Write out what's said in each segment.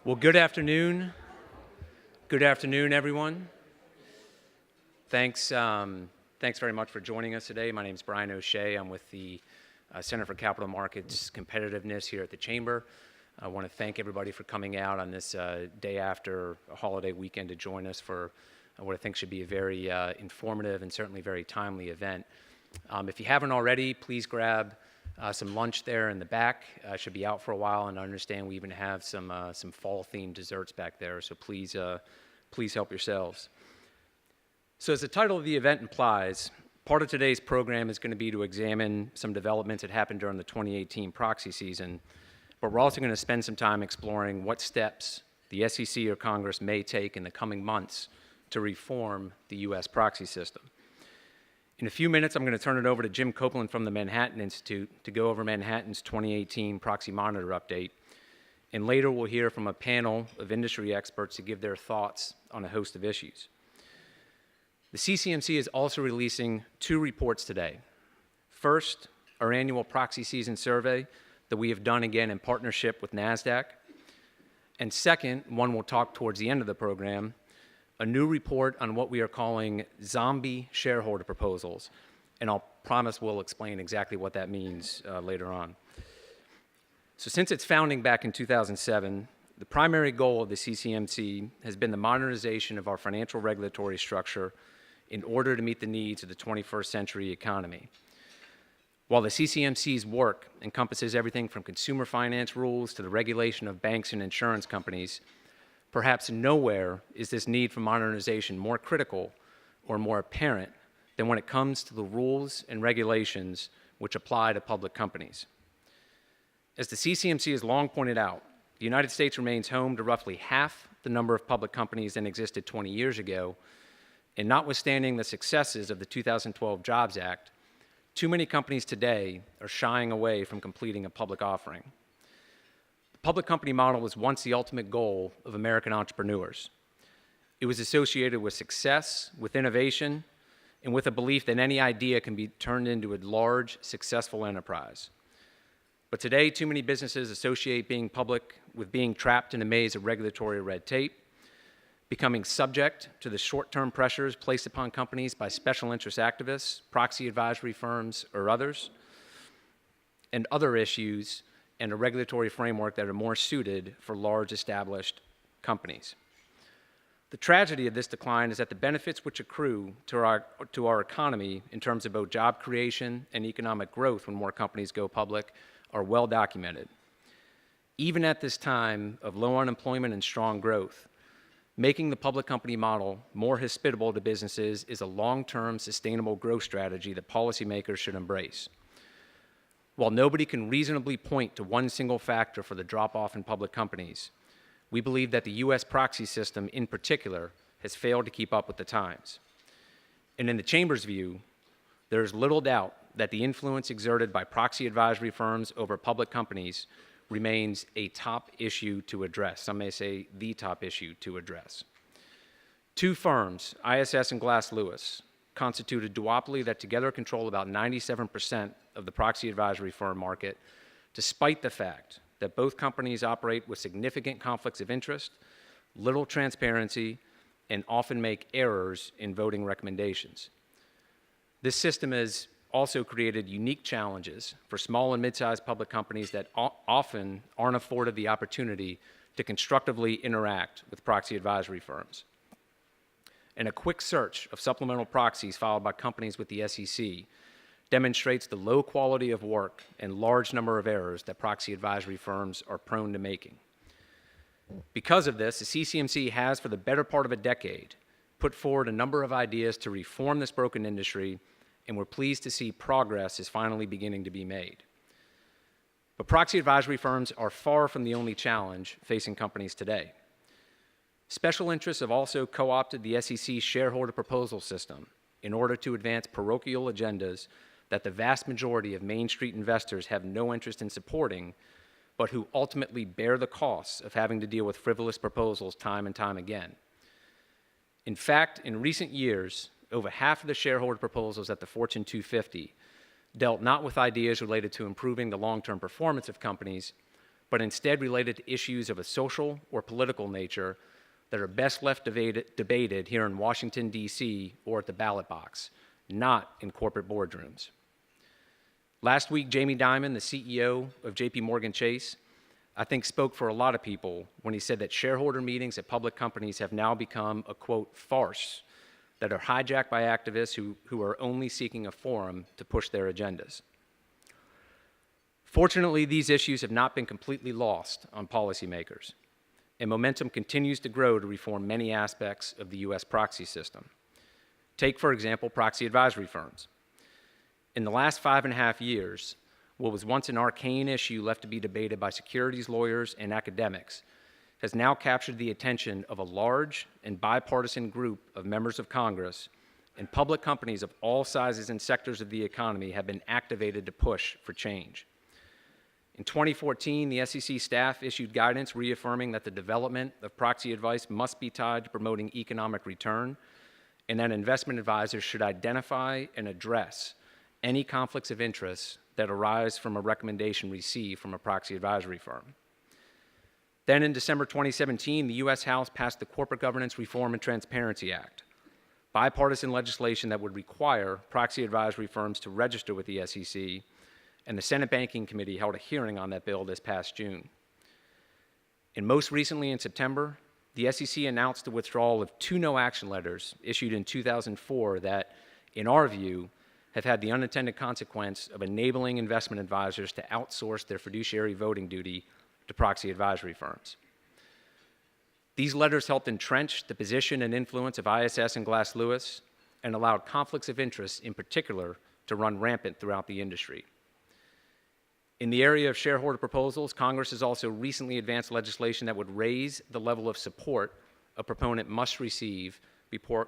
Well, good afternoon. Good afternoon, everyone. Thanks very much for joining us today. My name is Brian O'Shea. I'm with the Center for Capital Markets Competitiveness here at the Chamber. I want to thank everybody for coming out on this day after a holiday weekend to join us for what I think should be a very informative and certainly very timely event. If you haven't already, please grab some lunch there in the back. Should be out for a while, and I understand we even have some fall-themed desserts back there, so please help yourselves. So as the title of the event implies, part of today's program is going to be to examine some developments that happened during the 2018 proxy season, but we're also going to spend some time exploring what steps the SEC or Congress may take in the coming months to reform the U.S. proxy system. In a few minutes, I'm going to turn it over to Jim Copeland from the Manhattan Institute to go over Manhattan's 2018 Proxy Monitor update. And later, we'll hear from a panel of industry experts to give their thoughts on a host of issues. The CCMC is also releasing two reports today. First, our annual proxy season survey that we have done again in partnership with NASDAQ. And second, one we'll talk towards the end of the program, a new report on what we are calling zombie shareholder proposals. And I'll promise we'll explain exactly what that means later on. So since its founding back in 2007, the primary goal of the CCMC has been the modernization of our financial regulatory structure in order to meet the needs of the 21st century economy. While the CCMC's work encompasses everything from consumer finance rules to the regulation of banks and insurance companies, perhaps nowhere is this need for modernization more critical or more apparent than when it comes to the rules and regulations which apply to public companies. As the CCMC has long pointed out, the United States remains home to roughly half the number of public companies than existed 20 years ago, and notwithstanding the successes of the 2012 Jobs Act, too many companies today are shying away from completing a public offering. The public company model was once the ultimate goal of American entrepreneurs. It was associated with success, with innovation, and with a belief that any idea can be turned into a large, successful enterprise. But today, too many businesses associate being public with being trapped in a maze of regulatory red tape, becoming subject to the short-term pressures placed upon companies by special interest activists, proxy advisory firms, or others, and other issues and a regulatory framework that are more suited for large established companies. The tragedy of this decline is that the benefits which accrue to our economy in terms of both job creation and economic growth when more companies go public are well documented. Even at this time of low unemployment and strong growth, making the public company model more hospitable to businesses is a long-term sustainable growth strategy that policymakers should embrace. While nobody can reasonably point to one single factor for the drop-off in public companies, we believe that the U.S. proxy system in particular has failed to keep up with the times. And in the Chamber's view, there is little doubt that the influence exerted by proxy advisory firms over public companies remains a top issue to address. Some may say the top issue to address. Two firms, ISS and Glass Lewis, constitute a duopoly that together control about 97% of the proxy advisory firm market, despite the fact that both companies operate with significant conflicts of interest, little transparency, and often make errors in voting recommendations. This system has also created unique challenges for small and mid-sized public companies that often aren't afforded the opportunity to constructively interact with proxy advisory firms. And a quick search of supplemental proxies filed by companies with the SEC demonstrates the low quality of work and large number of errors that proxy advisory firms are prone to making. Because of this, the CCMC has, for the better part of a decade, put forward a number of ideas to reform this broken industry, and we're pleased to see progress is finally beginning to be made. But proxy advisory firms are far from the only challenge facing companies today. Special interests have also co-opted the SEC's shareholder proposal system in order to advance parochial agendas that the vast majority of Main Street investors have no interest in supporting, but who ultimately bear the costs of having to deal with frivolous proposals time and time again. In fact, in recent years, over half of the shareholder proposals at the Fortune 250 dealt not with ideas related to improving the long-term performance of companies, but instead related to issues of a social or political nature that are best left debated here in Washington, D.C., or at the ballot box, not in corporate boardrooms. Last week, Jamie Dimon, the CEO of JP Morgan Chase, I think spoke for a lot of people when he said that shareholder meetings at public companies have now become a, quote, farce that are hijacked by activists who are only seeking a forum to push their agendas. Fortunately, these issues have not been completely lost on policymakers, and momentum continues to grow to reform many aspects of the U.S. proxy system. Take, for example, proxy advisory firms. In the last 5.5 years, what was once an arcane issue left to be debated by securities lawyers and academics has now captured the attention of a large and bipartisan group of members of Congress, and public companies of all sizes and sectors of the economy have been activated to push for change. In 2014, the SEC staff issued guidance reaffirming that the development of proxy advice must be tied to promoting economic return, and that investment advisors should identify and address any conflicts of interest that arise from a recommendation received from a proxy advisory firm. Then in December 2017, the U.S. House passed the Corporate Governance Reform and Transparency Act, bipartisan legislation that would require proxy advisory firms to register with the SEC, and the Senate Banking Committee held a hearing on that bill this past June. And most recently in September, the SEC announced the withdrawal of 2 no-action letters issued in 2004 that, in our view, have had the unintended consequence of enabling investment advisors to outsource their fiduciary voting duty to proxy advisory firms. These letters helped entrench the position and influence of ISS and Glass Lewis and allowed conflicts of interest in particular to run rampant throughout the industry. In the area of shareholder proposals, Congress has also recently advanced legislation that would raise the level of support a proponent must receive before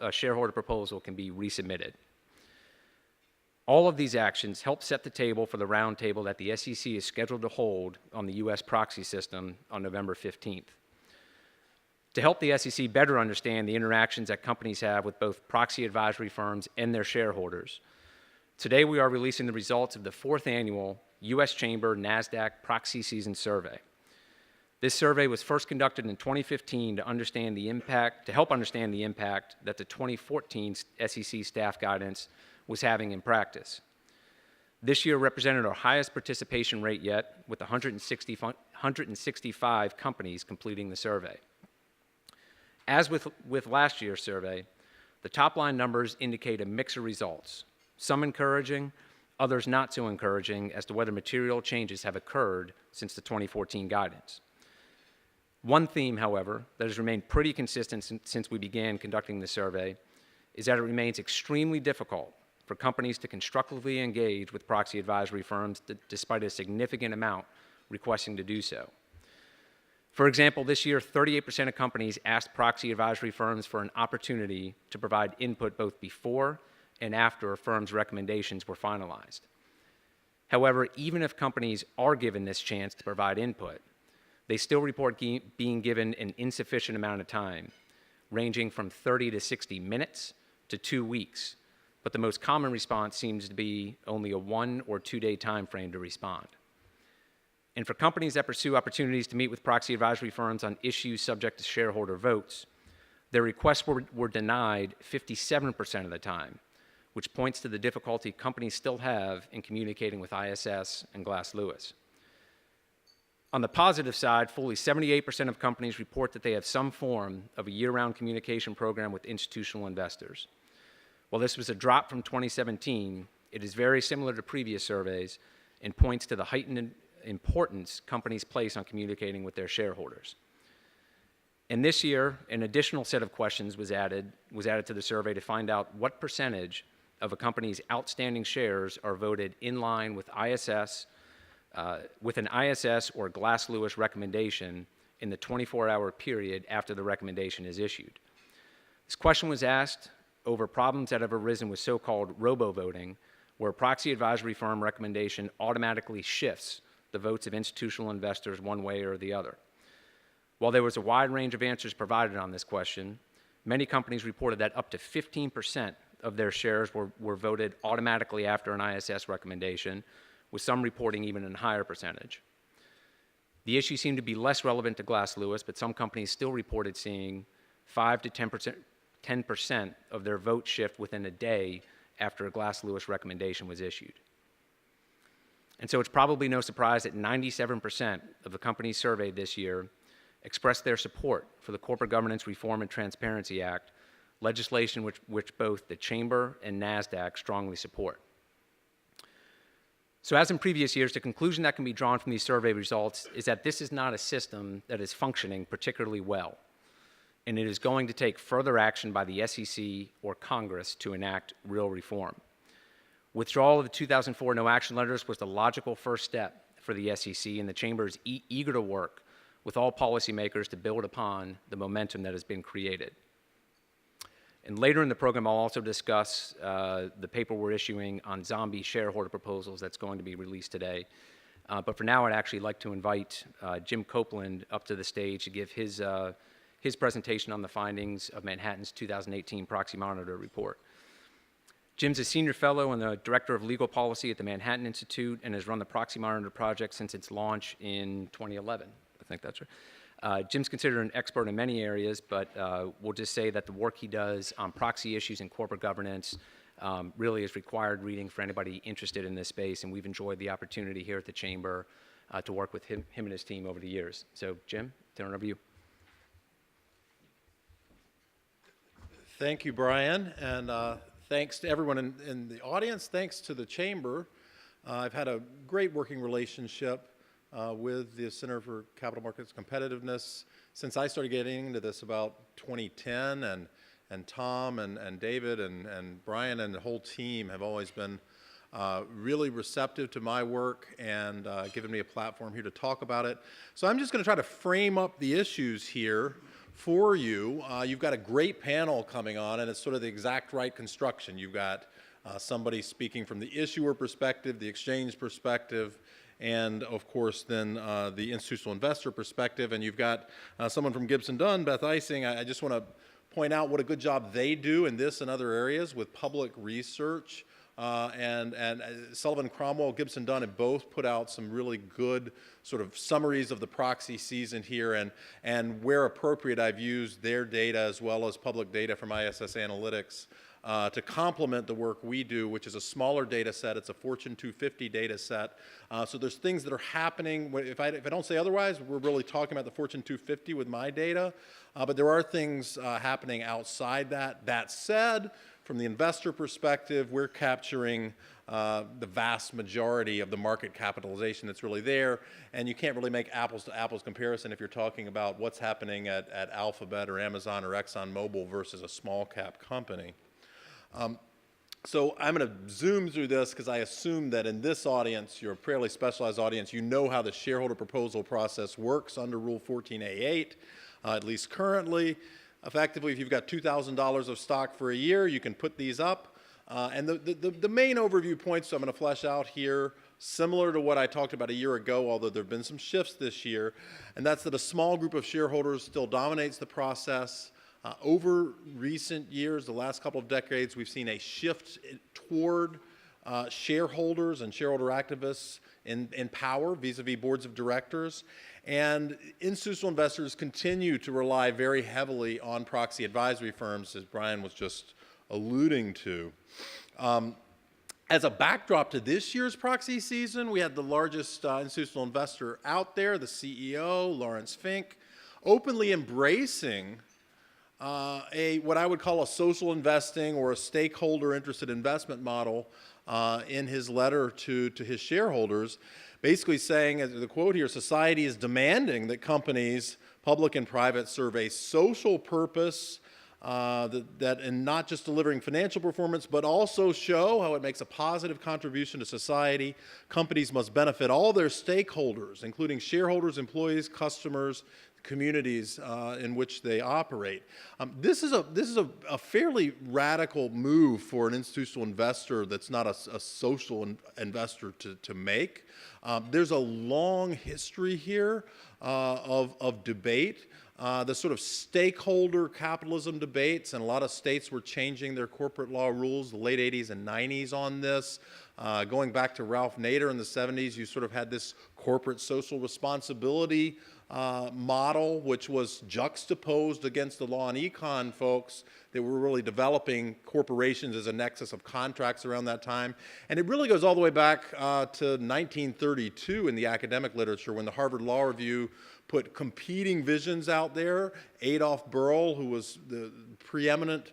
a shareholder proposal can be resubmitted. All of these actions help set the table for the roundtable that the SEC is scheduled to hold on the U.S. proxy system on November 15th. To help the SEC better understand the interactions that companies have with both proxy advisory firms and their shareholders, today we are releasing the results of the 4th annual U.S. Chamber NASDAQ Proxy Season Survey. This survey was first conducted in 2015 to help understand the impact that the 2014 SEC staff guidance was having in practice. This year represented our highest participation rate yet, with 165 companies completing the survey. As with last year's survey, the top-line numbers indicate a mix of results, some encouraging, others not so encouraging as to whether material changes have occurred since the 2014 guidance. One theme, however, that has remained pretty consistent since we began conducting the survey is that it remains extremely difficult for companies to constructively engage with proxy advisory firms despite a significant amount requesting to do so. For example, this year, 38% of companies asked proxy advisory firms for an opportunity to provide input both before and after a firm's recommendations were finalized. However, even if companies are given this chance to provide input, they still report being given an insufficient amount of time, ranging from 30 to 60 minutes to 2 weeks, but the most common response seems to be only a 1 or 2 day time frame to respond. And for companies that pursue opportunities to meet with proxy advisory firms on issues subject to shareholder votes, their requests were denied 57% of the time, which points to the difficulty companies still have in communicating with ISS and Glass Lewis. On the positive side, fully 78% of companies report that they have some form of a year-round communication program with institutional investors. While this was a drop from 2017, it is very similar to previous surveys and points to the heightened importance companies place on communicating with their shareholders. And this year, an additional set of questions was added to the survey to find out what percentage of a company's outstanding shares are voted in line with with an ISS or Glass Lewis recommendation in the 24-hour period after the recommendation is issued. This question was asked over problems that have arisen with so-called robo-voting, where a proxy advisory firm recommendation automatically shifts the votes of institutional investors one way or the other. While there was a wide range of answers provided on this question, many companies reported that up to 15% of their shares were voted automatically after an ISS recommendation, with some reporting even a higher percentage. The issue seemed to be less relevant to Glass Lewis, but some companies still reported seeing 5 to 10% of their vote shift within a day after a Glass Lewis recommendation was issued. And so it's probably no surprise that 97% of the companies surveyed this year expressed their support for the Corporate Governance Reform and Transparency Act, legislation which both the Chamber and NASDAQ strongly support. So as in previous years, the conclusion that can be drawn from these survey results is that this is not a system that is functioning particularly well, and it is going to take further action by the SEC or Congress to enact real reform. Withdrawal of the 2004 no action letters was the logical first step for the SEC, and the Chamber is eager to work with all policymakers to build upon the momentum that has been created. And later in the program, I'll also discuss the paper we're issuing on zombie shareholder proposals that's going to be released today. But for now, I'd actually like to invite Jim Copeland up to the stage to give his presentation on the findings of Manhattan's 2018 Proxy Monitor report. Jim's a senior fellow and the director of legal policy at the Manhattan Institute and has run the Proxy Monitor project since its launch in 2011. I think that's right. Jim's considered an expert in many areas, but we'll just say that the work he does on proxy issues and corporate governance really is required reading for anybody interested in this space, and we've enjoyed the opportunity here at the Chamber to work with him and his team over the years. So, Jim, turn it over to you. Thank you, Brian, and thanks to everyone in the audience. Thanks to the Chamber. I've had a great working relationship with the Center for Capital Markets Competitiveness since I started getting into this about 2010, and Tom and David and Brian and the whole team have always been really receptive to my work and given me a platform here to talk about it. So I'm just going to try to frame up the issues here for you. You've got a great panel coming on, and it's sort of the exact right construction. You've got somebody speaking from the issuer perspective, the exchange perspective, and of course then the institutional investor perspective. And you've got someone from Gibson Dunn, Beth Icing. I just want to point out what a good job they do in this and other areas with public research. And Sullivan Cromwell, Gibson Dunn have both put out some really good sort of summaries of the proxy season here, and where appropriate, I've used their data as well as public data from ISS Analytics to complement the work we do, which is a smaller data set. It's a Fortune 250 data set. So there's things that are happening. If I don't say otherwise, we're really talking about the Fortune 250 with my data. But there are things happening outside that. That said, from the investor perspective, we're capturing the vast majority of the market capitalization that's really there, and you can't really make apples to apples comparison if you're talking about what's happening at Alphabet or Amazon or ExxonMobil versus a small cap company. So I'm going to zoom through this because I assume that in this audience, you're a fairly specialized audience, you know how the shareholder proposal process works under Rule 14A8, at least currently. Effectively, if you've got $2,000 of stock for a year, you can put these up. And the main overview points I'm going to flesh out here, similar to what I talked about a year ago, although there have been some shifts this year, and that's that a small group of shareholders still dominates the process. Over recent years, the last couple of decades, we've seen a shift toward shareholders and shareholder activists in power vis-a-vis boards of directors. And institutional investors continue to rely very heavily on proxy advisory firms, as Brian was just alluding to. As a backdrop to this year's proxy season, we had the largest institutional investor out there, the CEO, Lawrence Fink, openly embracing what I would call a social investing or a stakeholder interested investment model in his letter to his shareholders, basically saying, as the quote here, society is demanding that companies, public and private, serve a social purpose that in not just delivering financial performance, but also show how it makes a positive contribution to society. Companies must benefit all their stakeholders, including shareholders, employees, customers, communities in which they operate. This is a fairly radical move for an institutional investor that's not a social investor to make. There's a long history here of debate. The sort of stakeholder capitalism debates, and a lot of states were changing their corporate law rules, the late 80s and 90s on this. Going back to Ralph Nader in the 70s, you sort of had this corporate social responsibility model, which was juxtaposed against the law and econ folks that were really developing corporations as a nexus of contracts around that time. And it really goes all the way back to 1932 in the academic literature when the Harvard Law Review put competing visions out there. Adolf Berle, who was the preeminent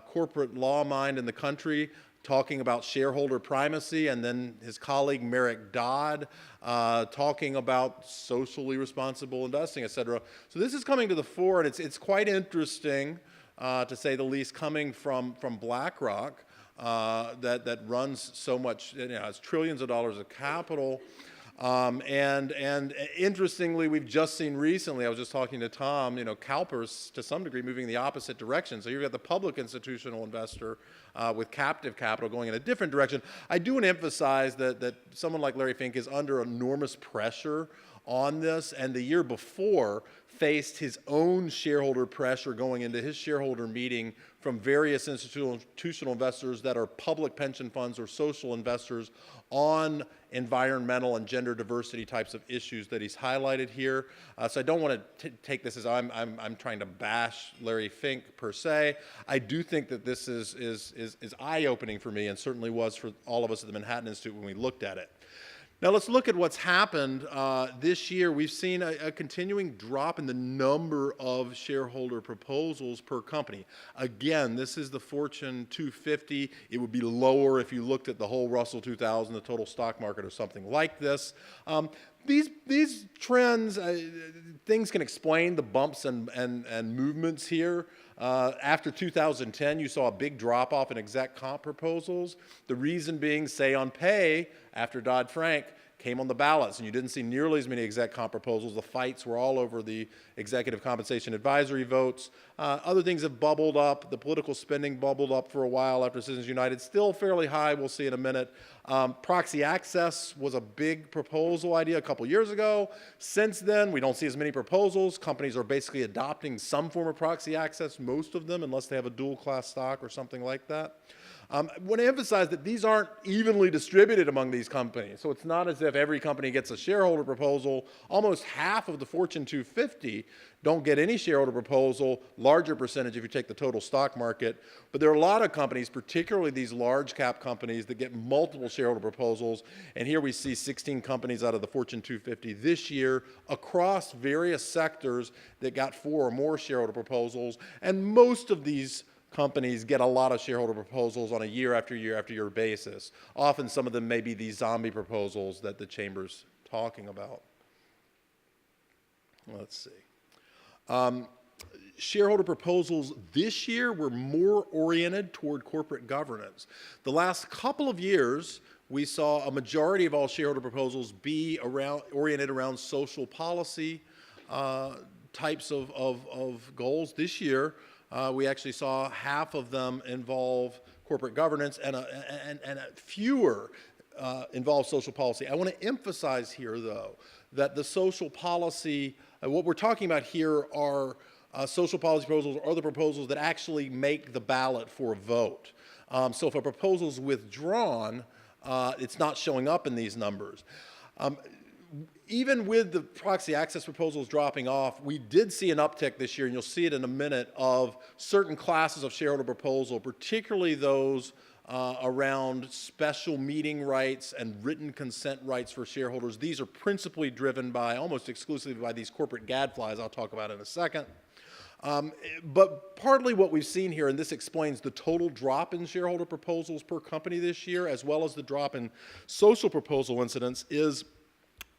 corporate law mind in the country, talking about shareholder primacy, and then his colleague Merrick Dodd talking about socially responsible investing, et cetera. So this is coming to the fore, and it's quite interesting, to say the least, coming from BlackRock, that runs so much, has trillions of dollars of capital. And interestingly, we've just seen recently, I was just talking to Tom, CalPERS to some degree moving in the opposite direction. So you've got the public institutional investor with captive capital going in a different direction. I do want to emphasize that someone like Larry Fink is under enormous pressure on this, and the year before faced his own shareholder pressure going into his shareholder meeting from various institutional investors that are public pension funds or social investors on environmental and gender diversity types of issues that he's highlighted here. So I don't want to take this as I'm trying to bash Larry Fink per se. I do think that this is eye-opening for me, and certainly was for all of us at the Manhattan Institute when we looked at it. Now let's look at what's happened this year. We've seen a continuing drop in the number of shareholder proposals per company. Again, this is the Fortune 250. It would be lower if you looked at the whole Russell 2000, the total stock market, or something like this. These trends, things can explain the bumps and movements here. After 2010, you saw a big drop-off in exec comp proposals. The reason being, say on pay, after Dodd-Frank came on the ballots, and you didn't see nearly as many exec comp proposals. The fights were all over the executive compensation advisory votes. Other things have bubbled up. The political spending bubbled up for a while after Citizens United. Still fairly high, we'll see in a minute. Proxy access was a big proposal idea a couple years ago. Since then, we don't see as many proposals. Companies are basically adopting some form of proxy access, most of them, unless they have a dual-class stock or something like that. I want to emphasize that these aren't evenly distributed among these companies. So it's not as if every company gets a shareholder proposal. Almost half of the Fortune 250 don't get any shareholder proposal, larger percentage if you take the total stock market. But there are a lot of companies, particularly these large cap companies, that get multiple shareholder proposals. And here we see 16 companies out of the Fortune 250 this year across various sectors that got 4 or more shareholder proposals. And most of these companies get a lot of shareholder proposals on a year after year after year basis. Often some of them may be these zombie proposals that the Chamber's talking about. Let's see. Shareholder proposals this year were more oriented toward corporate governance. The last couple of years, we saw a majority of all shareholder proposals be oriented around social policy types of goals. This year, we actually saw half of them involve corporate governance and fewer involve social policy. I want to emphasize here, though, that the social policy, what we're talking about here are social policy proposals or other proposals that actually make the ballot for a vote. So if a proposal is withdrawn, it's not showing up in these numbers. Even with the proxy access proposals dropping off, we did see an uptick this year, and you'll see it in a minute, of certain classes of shareholder proposal, particularly those around special meeting rights and written consent rights for shareholders. These are principally driven by, almost exclusively by these corporate gadflies I'll talk about in a second. But partly what we've seen here, and this explains the total drop in shareholder proposals per company this year, as well as the drop in social proposal incidents, is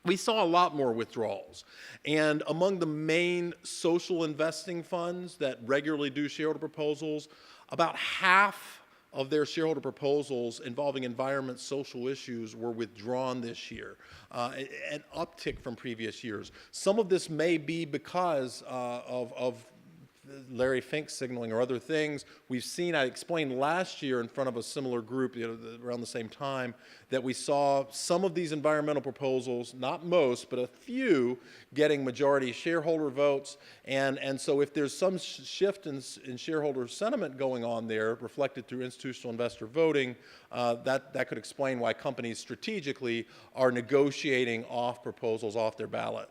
we saw a lot more withdrawals. And among the main social investing funds that regularly do shareholder proposals, about half of their shareholder proposals involving environment, social issues were withdrawn this year, an uptick from previous years. Some of this may be because of Larry Fink signaling or other things. We've seen, I explained last year in front of a similar group, around the same time, that we saw some of these environmental proposals, not most, but a few, getting majority shareholder votes. And so if there's some shift in shareholder sentiment going on there, reflected through institutional investor voting, that could explain why companies strategically are negotiating off proposals off their ballot.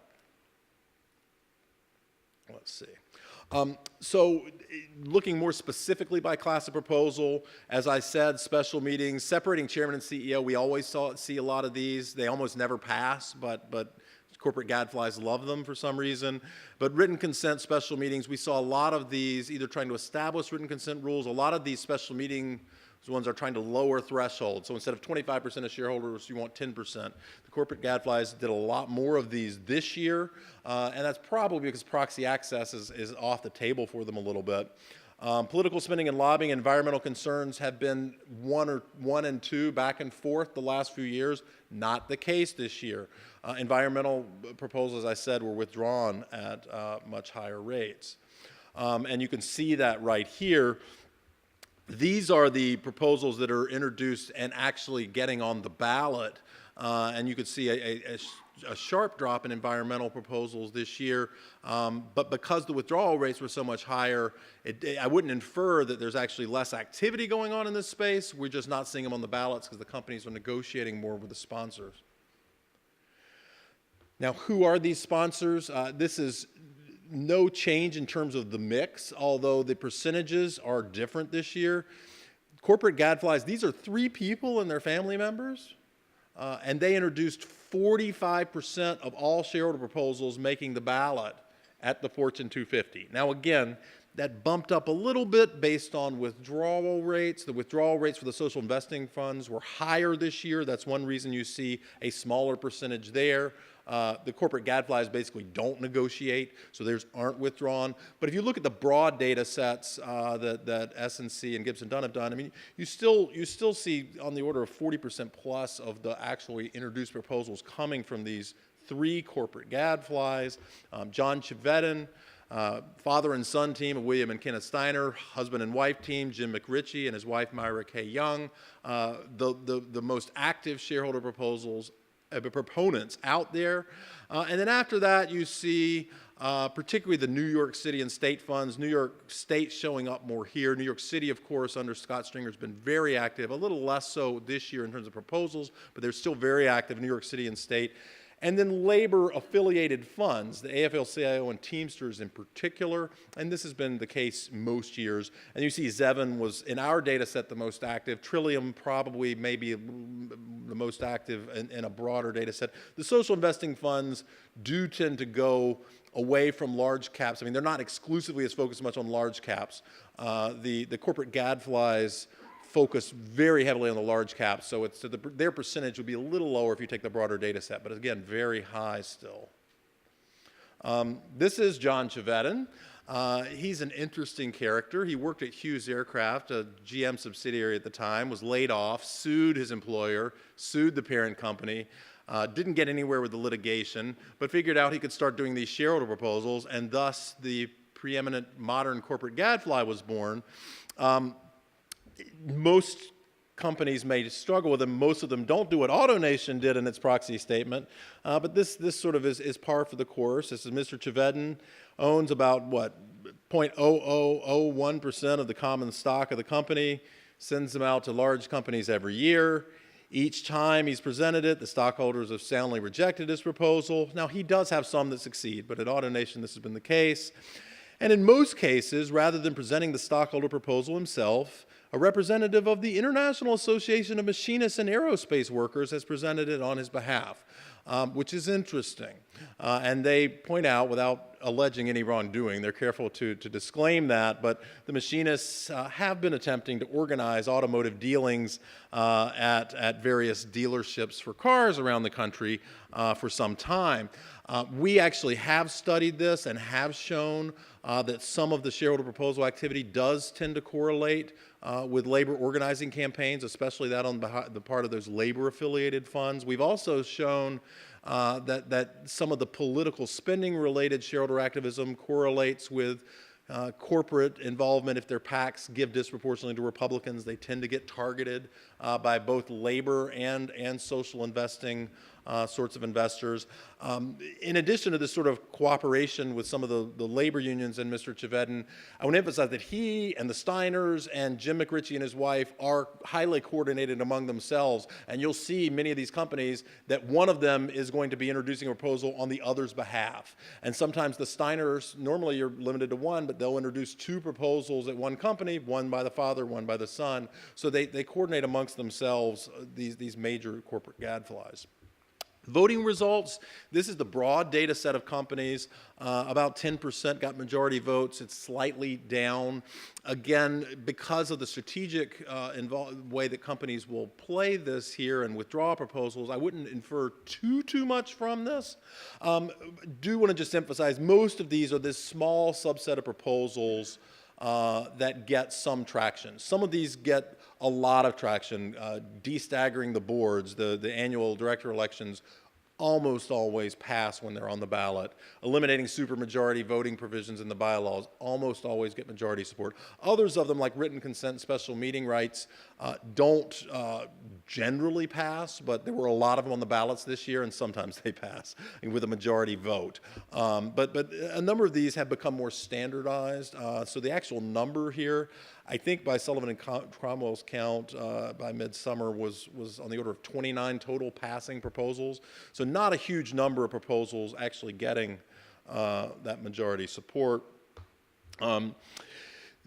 Let's see. So looking more specifically by class of proposal, as I said, special meetings, separating chairman and CEO, we always see a lot of these. They almost never pass, but corporate gadflies love them for some reason. But written consent special meetings, we saw a lot of these either trying to establish written consent rules. A lot of these special meeting ones are trying to lower thresholds. So instead of 25% of shareholders, you want 10%. The corporate gadflies did a lot more of these this year, and that's probably because proxy access is off the table for them a little bit. Political spending and lobbying, environmental concerns have been one and two back and forth the last few years. Not the case this year. Environmental proposals, as I said, were withdrawn at much higher rates. And you can see that right here. These are the proposals that are introduced and actually getting on the ballot. And you could see a sharp drop in environmental proposals this year. But because the withdrawal rates were so much higher, I wouldn't infer that there's actually less activity going on in this space. We're just not seeing them on the ballots because the companies are negotiating more with the sponsors. Now, who are these sponsors? This is no change in terms of the mix, although the percentages are different this year. Corporate gadflies, these are 3 people and their family members, and they introduced 45% of all shareholder proposals making the ballot at the Fortune 250. Now again, that bumped up a little bit based on withdrawal rates. The withdrawal rates for the social investing funds were higher this year. That's one reason you see a smaller percentage there. The corporate gadflies basically don't negotiate, so theirs aren't withdrawn. But if you look at the broad data sets that S&C and Gibson Dunn have done, I mean, you still see on the order of 40% plus of the actually introduced proposals coming from these 3 corporate gadflies. John Chevedden, father and son team of William and Kenneth Steiner, husband and wife team, Jim McRitchie and his wife Myra K. Young, the most active shareholder proposals proponents out there. And then after that, you see particularly the New York City and state funds, New York State showing up more here. New York City, of course, under Scott Stringer has been very active, a little less so this year in terms of proposals, but they're still very active, New York City and state. And then labor-affiliated funds, the AFL-CIO and Teamsters in particular, and this has been the case most years. And you see Zevin was, in our data set, the most active. Trillium probably maybe the most active in a broader data set. The social investing funds do tend to go away from large caps. I mean, they're not exclusively as focused much on large caps. The corporate gadflies focus very heavily on the large caps, so their percentage would be a little lower if you take the broader data set, but again, very high still. This is John Chevedden. He's an interesting character. He worked at Hughes Aircraft, a GM subsidiary at the time, was laid off, sued his employer, sued the parent company, didn't get anywhere with the litigation, but figured out he could start doing these shareholder proposals, and thus the preeminent modern corporate gadfly was born. Most companies may struggle with them. Most of them don't do what AutoNation did in its proxy statement. But this sort of is par for the course. This is Mr. Chevedden, owns about, what, 0.0001% of the common stock of the company, sends them out to large companies every year. Each time he's presented it, the stockholders have soundly rejected his proposal. Now, he does have some that succeed, but at AutoNation this has been the case. And in most cases, rather than presenting the stockholder proposal himself, a representative of the International Association of Machinists and Aerospace Workers has presented it on his behalf, which is interesting. And they point out, without alleging any wrongdoing, they're careful to disclaim that, but the machinists have been attempting to organize automotive dealings at various dealerships for cars around the country for some time. We actually have studied this and have shown that some of the shareholder proposal activity does tend to correlate with labor organizing campaigns, especially that on the part of those labor-affiliated funds. We've also shown that some of the political spending-related shareholder activism correlates with corporate involvement. If their PACs give disproportionately to Republicans, they tend to get targeted by both labor and social investing sorts of investors. In addition to this sort of cooperation with some of the labor unions and Mr. Chevedden, I want to emphasize that he and the Steiners and Jim McRitchie and his wife are highly coordinated among themselves. And you'll see many of these companies that one of them is going to be introducing a proposal on the other's behalf. And sometimes the Steiners, normally you're limited to one, but they'll introduce two proposals at one company, one by the father, one by the son. So they coordinate amongst themselves these major corporate gadflies. Voting results, this is the broad data set of companies. About 10% got majority votes. It's slightly down. Again, because of the strategic way that companies will play this here and withdraw proposals, I wouldn't infer too much from this. Do want to just emphasize, most of these are this small subset of proposals that get some traction. Some of these get a lot of traction. Destaggering the boards, the annual director elections almost always pass when they're on the ballot. Eliminating supermajority voting provisions in the bylaws almost always get majority support. Others of them, like written consent and special meeting rights, don't generally pass, but there were a lot of them on the ballots this year, and sometimes they pass with a majority vote. But a number of these have become more standardized. So the actual number here, I think by Sullivan and Cromwell's count by midsummer was on the order of 29 total passing proposals. So not a huge number of proposals actually getting that majority support.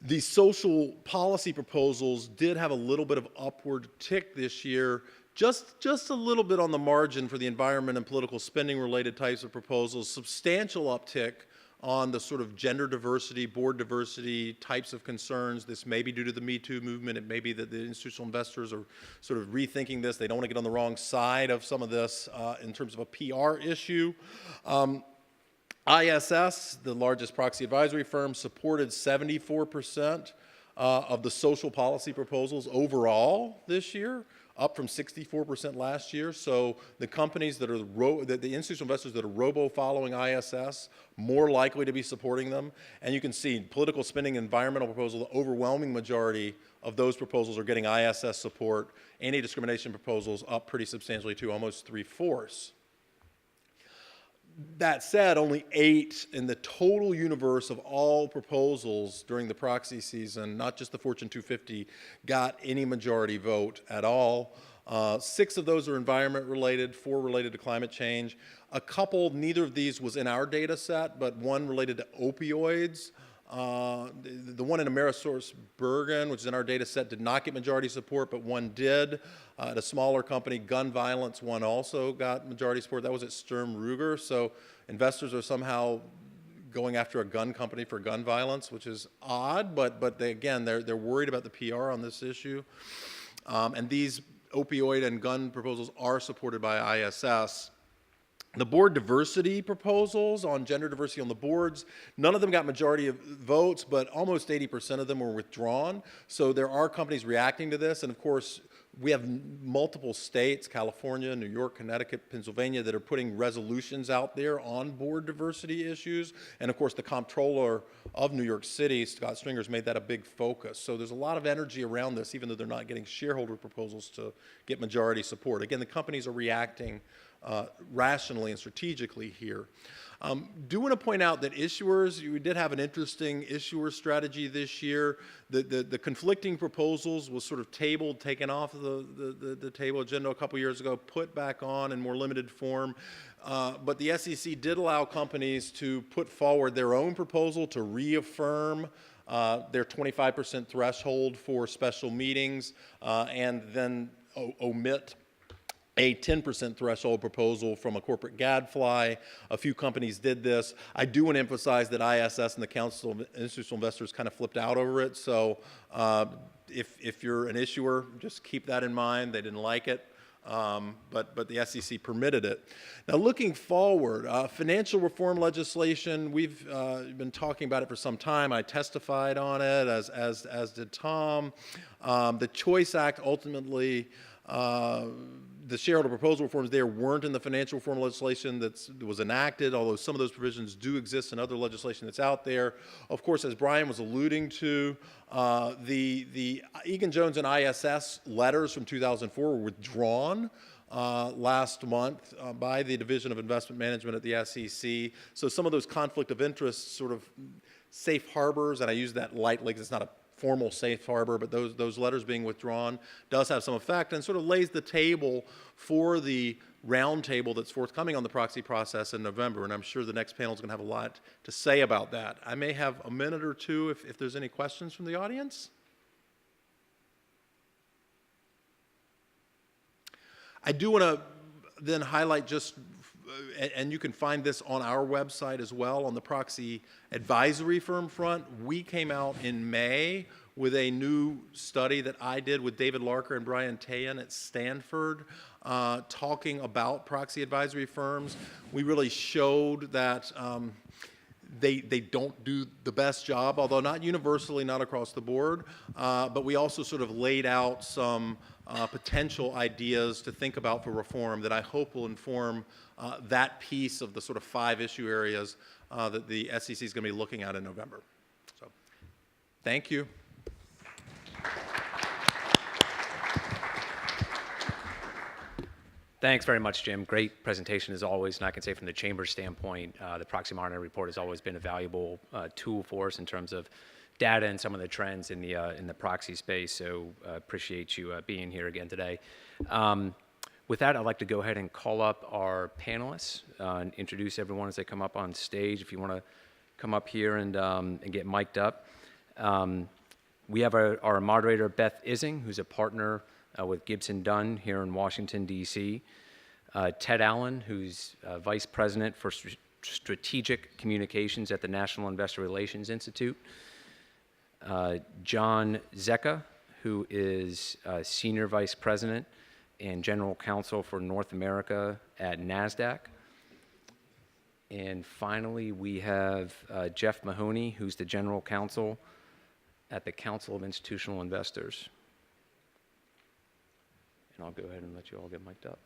The social policy proposals did have a little bit of upward tick this year, just a little bit on the margin for the environment and political spending related types of proposals, substantial uptick on the sort of gender diversity, board diversity types of concerns. This may be due to the Me Too movement. It may be that the institutional investors are sort of rethinking this. They don't want to get on the wrong side of some of this in terms of a PR issue. ISS, the largest proxy advisory firm, supported 74% of the social policy proposals overall this year, up from 64% last year. So the companies that are the institutional investors that are robo-following ISS, more likely to be supporting them. And you can see political spending, environmental proposals, the overwhelming majority of those proposals are getting ISS support. Anti-discrimination proposals up pretty substantially too, almost 3/4. That said, only 8 in the total universe of all proposals during the proxy season, not just the Fortune 250, got any majority vote at all. 6 of those are environment related, 4 related to climate change. A couple, neither of these was in our data set, but one related to opioids. The one in AmerisourceBergen, which is in our data set, did not get majority support, but one did. At a smaller company, gun violence, one also got majority support. That was at Sturm Ruger. So investors are somehow going after a gun company for gun violence, which is odd, but they're worried about the PR on this issue. And these opioid and gun proposals are supported by ISS. The board diversity proposals on gender diversity on the boards, none of them got majority of votes, but almost 80% of them were withdrawn. So there are companies reacting to this. And of course, we have multiple states, California, New York, Connecticut, Pennsylvania, that are putting resolutions out there on board diversity issues. And of course, the comptroller of New York City, Scott Stringer's made that a big focus. So there's a lot of energy around this, even though they're not getting shareholder proposals to get majority support. Again, the companies are reacting rationally and strategically here. Do want to point out that issuers, we did have an interesting issuer strategy this year. The conflicting proposals was sort of tabled, taken off of the table agenda a couple years ago, put back on in more limited form. But the SEC did allow companies to put forward their own proposal to reaffirm their 25% threshold for special meetings and then omit a 10% threshold proposal from a corporate gadfly. A few companies did this. I do want to emphasize that ISS and the Council of Institutional Investors kind of flipped out over it. So if you're an issuer, just keep that in mind. They didn't like it, but the SEC permitted it. Now looking forward, financial reform legislation, we've been talking about it for some time. I testified on it, as did Tom. The Choice Act ultimately the shareholder proposal reforms there weren't in the financial reform legislation that was enacted, although some of those provisions do exist in other legislation that's out there. Of course, as Brian was alluding to, the Egan-Jones and ISS letters from 2004 were withdrawn last month by the Division of Investment Management at the SEC. So some of those conflict of interest sort of safe harbors, and I use that lightly because it's not a formal safe harbor, but those letters being withdrawn does have some effect and sort of lays the table for the roundtable that's forthcoming on the proxy process in November, and I'm sure the next panel is going to have a lot to say about that. I may have a minute or two if there's any questions from the audience. I do want to then highlight just, and you can find this on our website as well, on the proxy advisory firm front. We came out in May with a new study that I did with David Larker and Brian Tayan at Stanford, talking about proxy advisory firms. We really showed that they don't do the best job, although not universally, not across the board, but we also sort of laid out some potential ideas to think about for reform that I hope will inform that piece of the sort of 5 issue areas that the SEC is going to be looking at in November. So, thank you. Thanks very much, Jim. Great presentation as always, and I can say from the Chamber standpoint, the Proxy Monitor Report has always been a valuable tool for us in terms of data and some of the trends in the proxy space, so appreciate you being here again today. With that, I'd like to go ahead and call up our panelists and introduce everyone as they come up on stage. If you want to come up here and get mic'd up. We have our moderator, Beth Ising, who's a partner with Gibson Dunn here in Washington, D.C. Ted Allen, who's Vice President for Strategic Communications at the National Investor Relations Institute. John Zecca, who is Senior Vice President and General Counsel for North America at NASDAQ. And finally, we have Jeff Mahoney, who's the General Counsel at the Council of Institutional Investors. And I'll go ahead and let you all get mic'd up.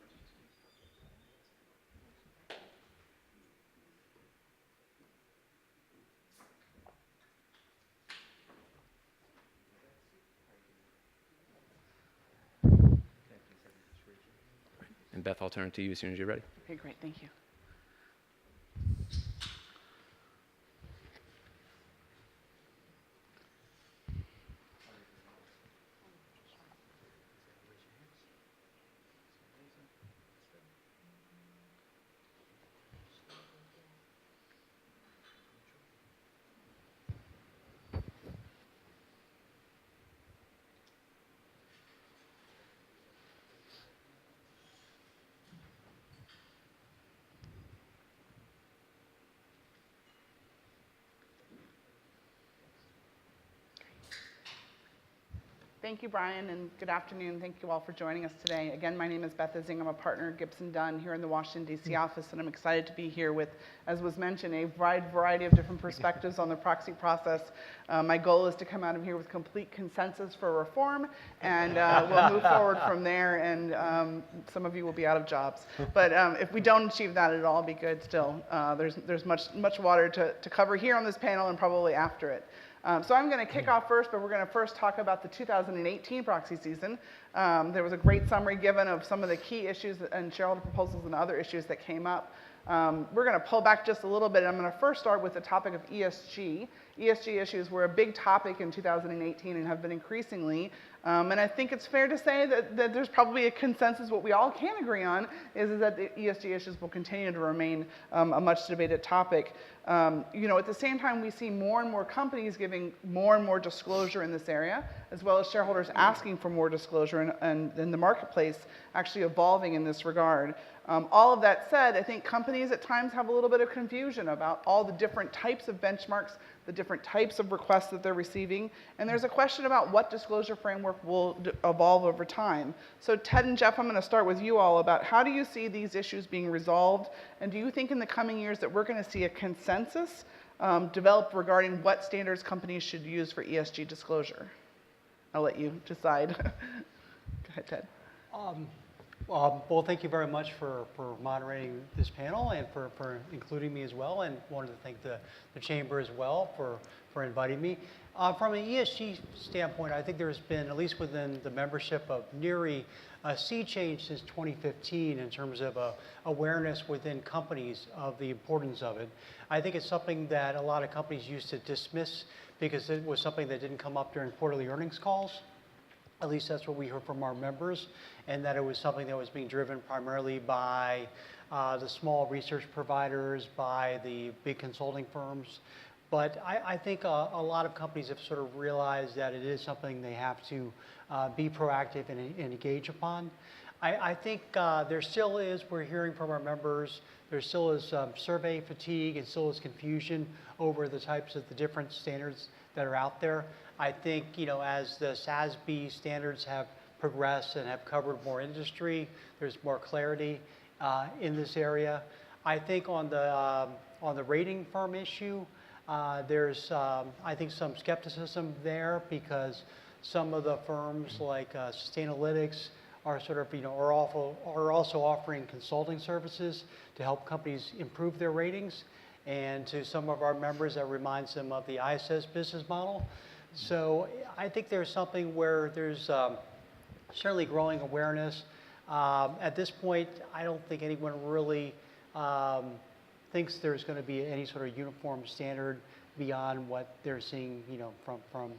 And Beth, I'll turn it to you as soon as you're ready. Okay, great, thank you. Thank you, Brian, and good afternoon. Thank you all for joining us today. Again, my name is Beth Ising. I'm a partner at Gibson Dunn here in the Washington, D.C. office, and I'm excited to be here with, as was mentioned, a wide variety of different perspectives on the proxy process. My goal is to come out of here with complete consensus for reform, and we'll move forward from there, and some of you will be out of jobs. But if we don't achieve that, it'll all be good still. There's much water to cover here on this panel and probably after it. So I'm going to kick off first, but we're going to first talk about the 2018 proxy season. There was a great summary given of some of the key issues and shareholder proposals and other issues that came up. We're going to pull back just a little bit. I'm going to first start with the topic of ESG. ESG issues were a big topic in 2018 and have been increasingly. And I think it's fair to say that there's probably a consensus. What we all can agree on is that the ESG issues will continue to remain a much debated topic. At the same time, we see more and more companies giving more and more disclosure in this area, as well as shareholders asking for more disclosure and the marketplace actually evolving in this regard. All of that said, I think companies at times have a little bit of confusion about all the different types of benchmarks, the different types of requests that they're receiving, and there's a question about what disclosure framework will evolve over time. So Ted and Jeff, I'm going to start with you all about how do you see these issues being resolved, and do you think in the coming years that we're going to see a consensus developed regarding what standards companies should use for ESG disclosure? I'll let you decide. Go ahead, Ted. Well, thank you very much for moderating this panel and for including me as well, and wanted to thank the Chamber as well for inviting me. From an ESG standpoint, I think there's been, at least within the membership of NERI, a sea change since 2015 in terms of awareness within companies of the importance of it. I think it's something that a lot of companies used to dismiss because it was something that didn't come up during quarterly earnings calls. At least that's what we heard from our members, and that it was something that was being driven primarily by the small research providers, by the big consulting firms. But I think a lot of companies have sort of realized that it is something they have to be proactive and engage upon. I think there still is, we're hearing from our members, there still is survey fatigue and still is confusion over the types of the different standards that are out there. I think, as the SASB standards have progressed and have covered more industry, there's more clarity in this area. I think on the rating firm issue, there's, I think, some skepticism there because some of the firms like Sustainalytics are sort of, are also offering consulting services to help companies improve their ratings. And to some of our members, that reminds them of the ISS business model. So I think there's something where there's certainly growing awareness. At this point, I don't think anyone really thinks there's going to be any sort of uniform standard beyond what they're seeing,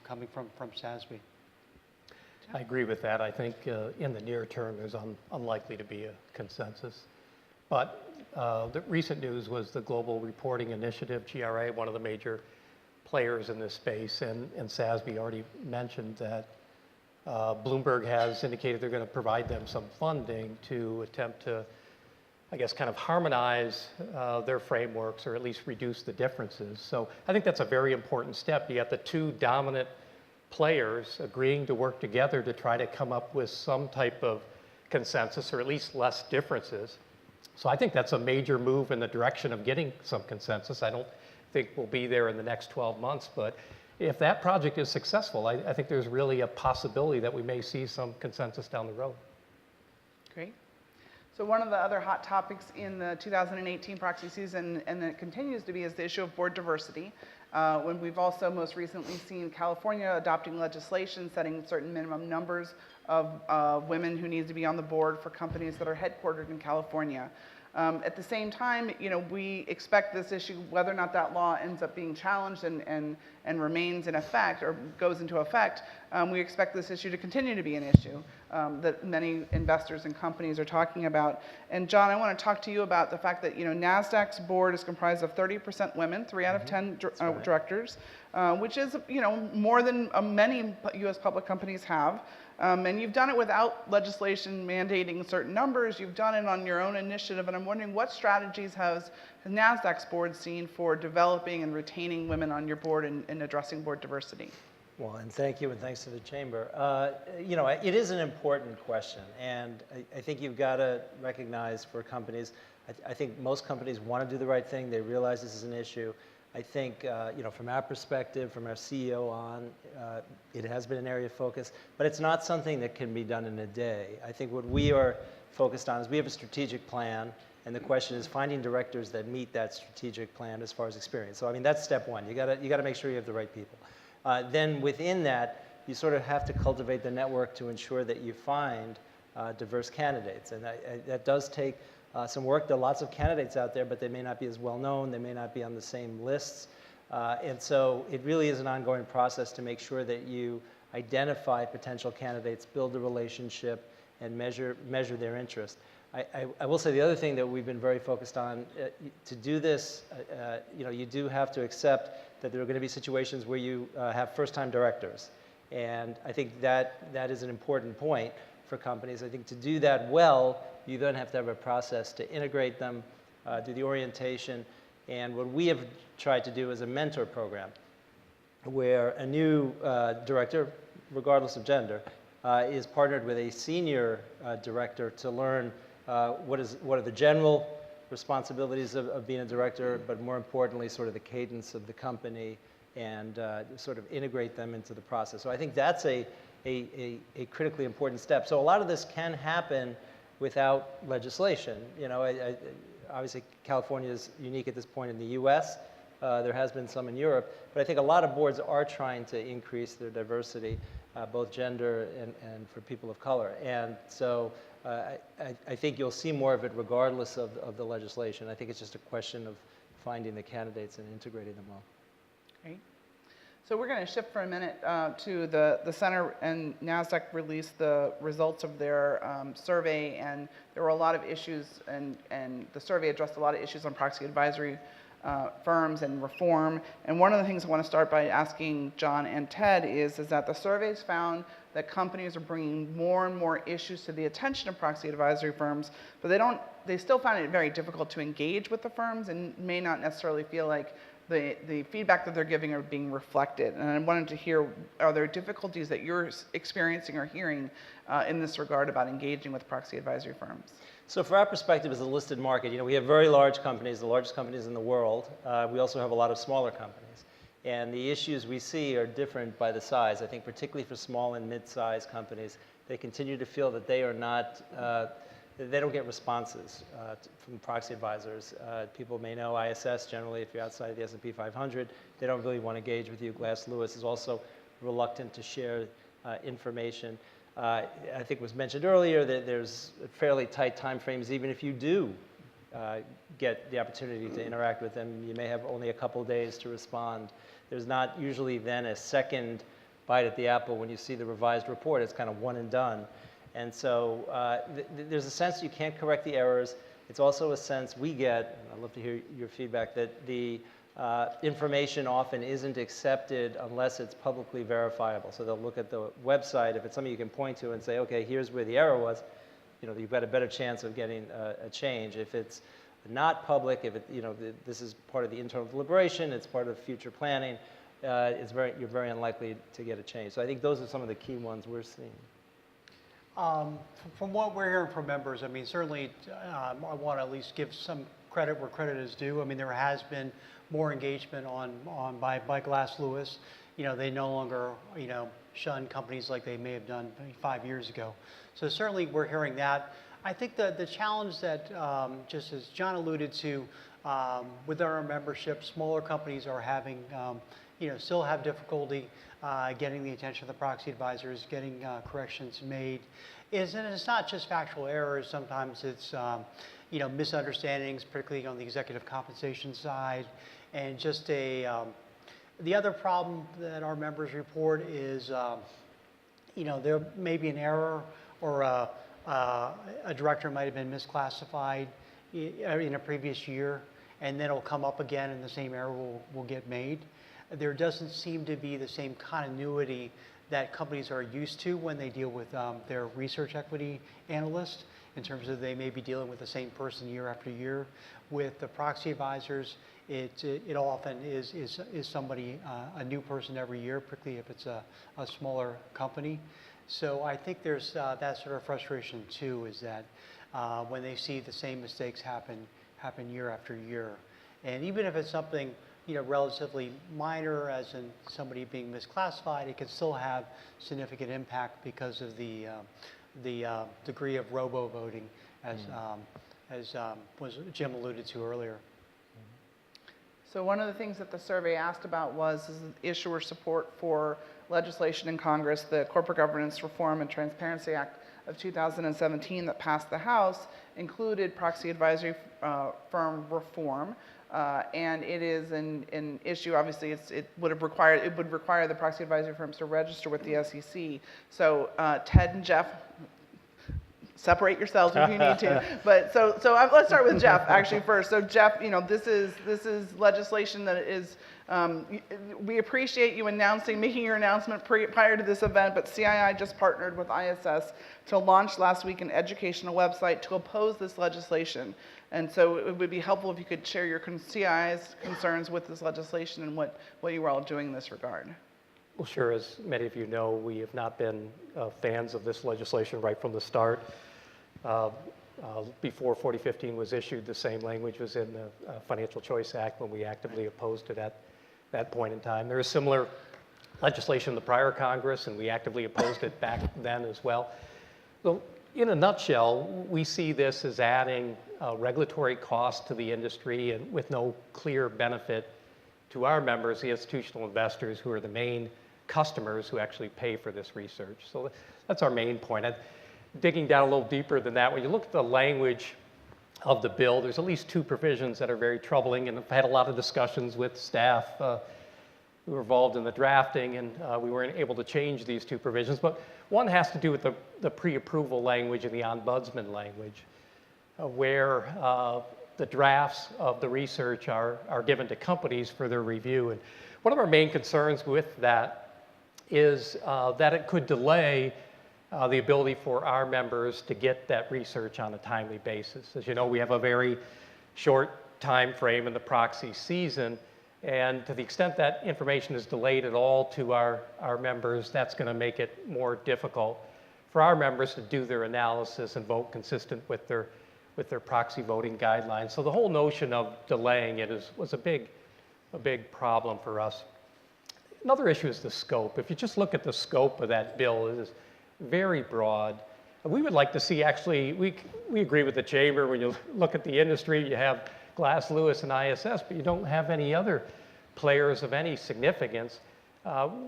coming from SASB. I agree with that. I think in the near term, there's unlikely to be a consensus. But the recent news was the Global Reporting Initiative, GRA, one of the major players in this space, and SASB already mentioned that Bloomberg has indicated they're going to provide them some funding to attempt to, I guess, kind of harmonize their frameworks or at least reduce the differences. So I think that's a very important step. You got the two dominant players agreeing to work together to try to come up with some type of consensus or at least less differences. So I think that's a major move in the direction of getting some consensus. I don't think we'll be there in the next 12 months, but if that project is successful, I think there's really a possibility that we may see some consensus down the road. Great. So one of the other hot topics in the 2018 proxy season, and it continues to be, is the issue of board diversity. When we've also most recently seen California adopting legislation setting certain minimum numbers of women who need to be on the board for companies that are headquartered in California. At the same time, we expect this issue, whether or not that law ends up being challenged and remains in effect or goes into effect, we expect this issue to continue to be an issue that many investors and companies are talking about. And John, I want to talk to you about the fact that NASDAQ's board is comprised of 30% women, 3 out of 10 directors, which is more than many U.S. public companies have. And you've done it without legislation mandating certain numbers. You've done it on your own initiative. And I'm wondering, what strategies has NASDAQ's board seen for developing and retaining women on your board and addressing board diversity? Well, and thank you, and thanks to the Chamber. It is an important question, and I think you've got to recognize for companies, I think most companies want to do the right thing. They realize this is an issue. I think, from our perspective, from our CEO on, it has been an area of focus, but it's not something that can be done in a day. I think what we are focused on is we have a strategic plan, and the question is finding directors that meet that strategic plan as far as experience. So, I mean, that's step one. You got to make sure you have the right people. Then within that, you sort of have to cultivate the network to ensure that you find diverse candidates, and that does take some work. There are lots of candidates out there, but they may not be as well known. They may not be on the same lists. And so it really is an ongoing process to make sure that you identify potential candidates, build a relationship, and measure their interest. I will say the other thing that we've been very focused on, to do this, you do have to accept that there are going to be situations where you have first-time directors. And I think that is an important point for companies. I think to do that well, you then have to have a process to integrate them, do the orientation. And what we have tried to do is a mentor program where a new director, regardless of gender, is partnered with a senior director to learn what are the general responsibilities of being a director, but more importantly, sort of the cadence of the company and sort of integrate them into the process. So I think that's a critically important step. So a lot of this can happen without legislation. You know, obviously California is unique at this point in the U.S. There has been some in Europe, but I think a lot of boards are trying to increase their diversity, both gender and for people of color. And so I think you'll see more of it regardless of the legislation. I think it's just a question of finding the candidates and integrating them well. Great. So we're going to shift for a minute to the center, and NASDAQ released the results of their survey, and there were a lot of issues, and the survey addressed a lot of issues on proxy advisory firms and reform. And one of the things I want to start by asking John and Ted is that the surveys found that companies are bringing more and more issues to the attention of proxy advisory firms, but they still find it very difficult to engage with the firms and may not necessarily feel like the feedback that they're giving are being reflected. And I wanted to hear, are there difficulties that you're experiencing or hearing in this regard about engaging with proxy advisory firms? So for our perspective as a listed market, you know, we have very large companies, the largest companies in the world. We also have a lot of smaller companies. And the issues we see are different by the size. I think particularly for small and mid-sized companies, they continue to feel that they are not, they don't get responses from proxy advisors. People may know ISS generally, if you're outside of the S&P 500, they don't really want to engage with you. Glass Lewis is also reluctant to share information. I think it was mentioned earlier that there's fairly tight time frames. Even if you do get the opportunity to interact with them, you may have only a couple days to respond. There's not usually then a second bite at the apple when you see the revised report. It's kind of one and done. And so there's a sense you can't correct the errors. It's also a sense we get, and I'd love to hear your feedback, that the information often isn't accepted unless it's publicly verifiable. So they'll look at the website. If it's something you can point to and say, okay, here's where the error was, you know, you've got a better chance of getting a change. If it's not public, if it, you know, this is part of the internal deliberation, it's part of future planning, you're very unlikely to get a change. So I think those are some of the key ones we're seeing. From what we're hearing from members, I mean, certainly I want to at least give some credit where credit is due. I mean, there has been more engagement by Glass Lewis. You know, they no longer, you know, shun companies like they may have done 5 years ago. So certainly we're hearing that. I think the challenge that, just as John alluded to, with our membership, smaller companies are having, you know, still have difficulty getting the attention of the proxy advisors, getting corrections made. And it's not just factual errors. Sometimes it's, you know, misunderstandings, particularly on the executive compensation side, and just the other problem that our members report is, you know, there may be an error or a director might have been misclassified in a previous year, and then it'll come up again and the same error will get made. There doesn't seem to be the same continuity that companies are used to when they deal with their research equity analyst, in terms of they may be dealing with the same person year after year. With the proxy advisors, it often is somebody, a new person every year, particularly if it's a smaller company. So I think there's that sort of frustration too, is that when they see the same mistakes happen year after year. And even if it's something, you know, relatively minor, as in somebody being misclassified, it can still have significant impact because of the degree of robo-voting, as Jim alluded to earlier. So one of the things that the survey asked about was issuer support for legislation in Congress, the Corporate Governance Reform and Transparency Act of 2017 that passed the House included proxy advisory firm reform. And it is an issue, obviously, it would require the proxy advisory firms to register with the SEC. So Ted and Jeff, separate yourselves if you need to. But so let's start with Jeff actually first. So Jeff, you know, this is legislation that is, we appreciate you making your announcement prior to this event, but CII just partnered with ISS to launch last week an educational website to oppose this legislation. And so it would be helpful if you could share your CII's concerns with this legislation and what you were all doing in this regard. Well, sure. As many of you know, we have not been fans of this legislation right from the start. Before 4015 was issued, the same language was in the Financial Choice Act when we actively opposed it at that point in time. There is similar legislation in the prior Congress, and we actively opposed it back then as well. So in a nutshell, we see this as adding regulatory cost to the industry and with no clear benefit to our members, the institutional investors, who are the main customers who actually pay for this research. So that's our main point. Digging down a little deeper than that, when you look at the language of the bill, there's at least two provisions that are very troubling, and I've had a lot of discussions with staff who were involved in the drafting, and we weren't able to change these two provisions. But one has to do with the pre-approval language and the ombudsman language, where the drafts of the research are given to companies for their review. And one of our main concerns with that is that it could delay the ability for our members to get that research on a timely basis. As you know, we have a very short time frame in the proxy season, and to the extent that information is delayed at all to our members, that's going to make it more difficult for our members to do their analysis and vote consistent with their proxy voting guidelines. So the whole notion of delaying it was a big problem for us. Another issue is the scope. If you just look at the scope of that bill, it is very broad. We would like to see, actually, we agree with the chamber. When you look at the industry, you have Glass Lewis and ISS, but you don't have any other players of any significance.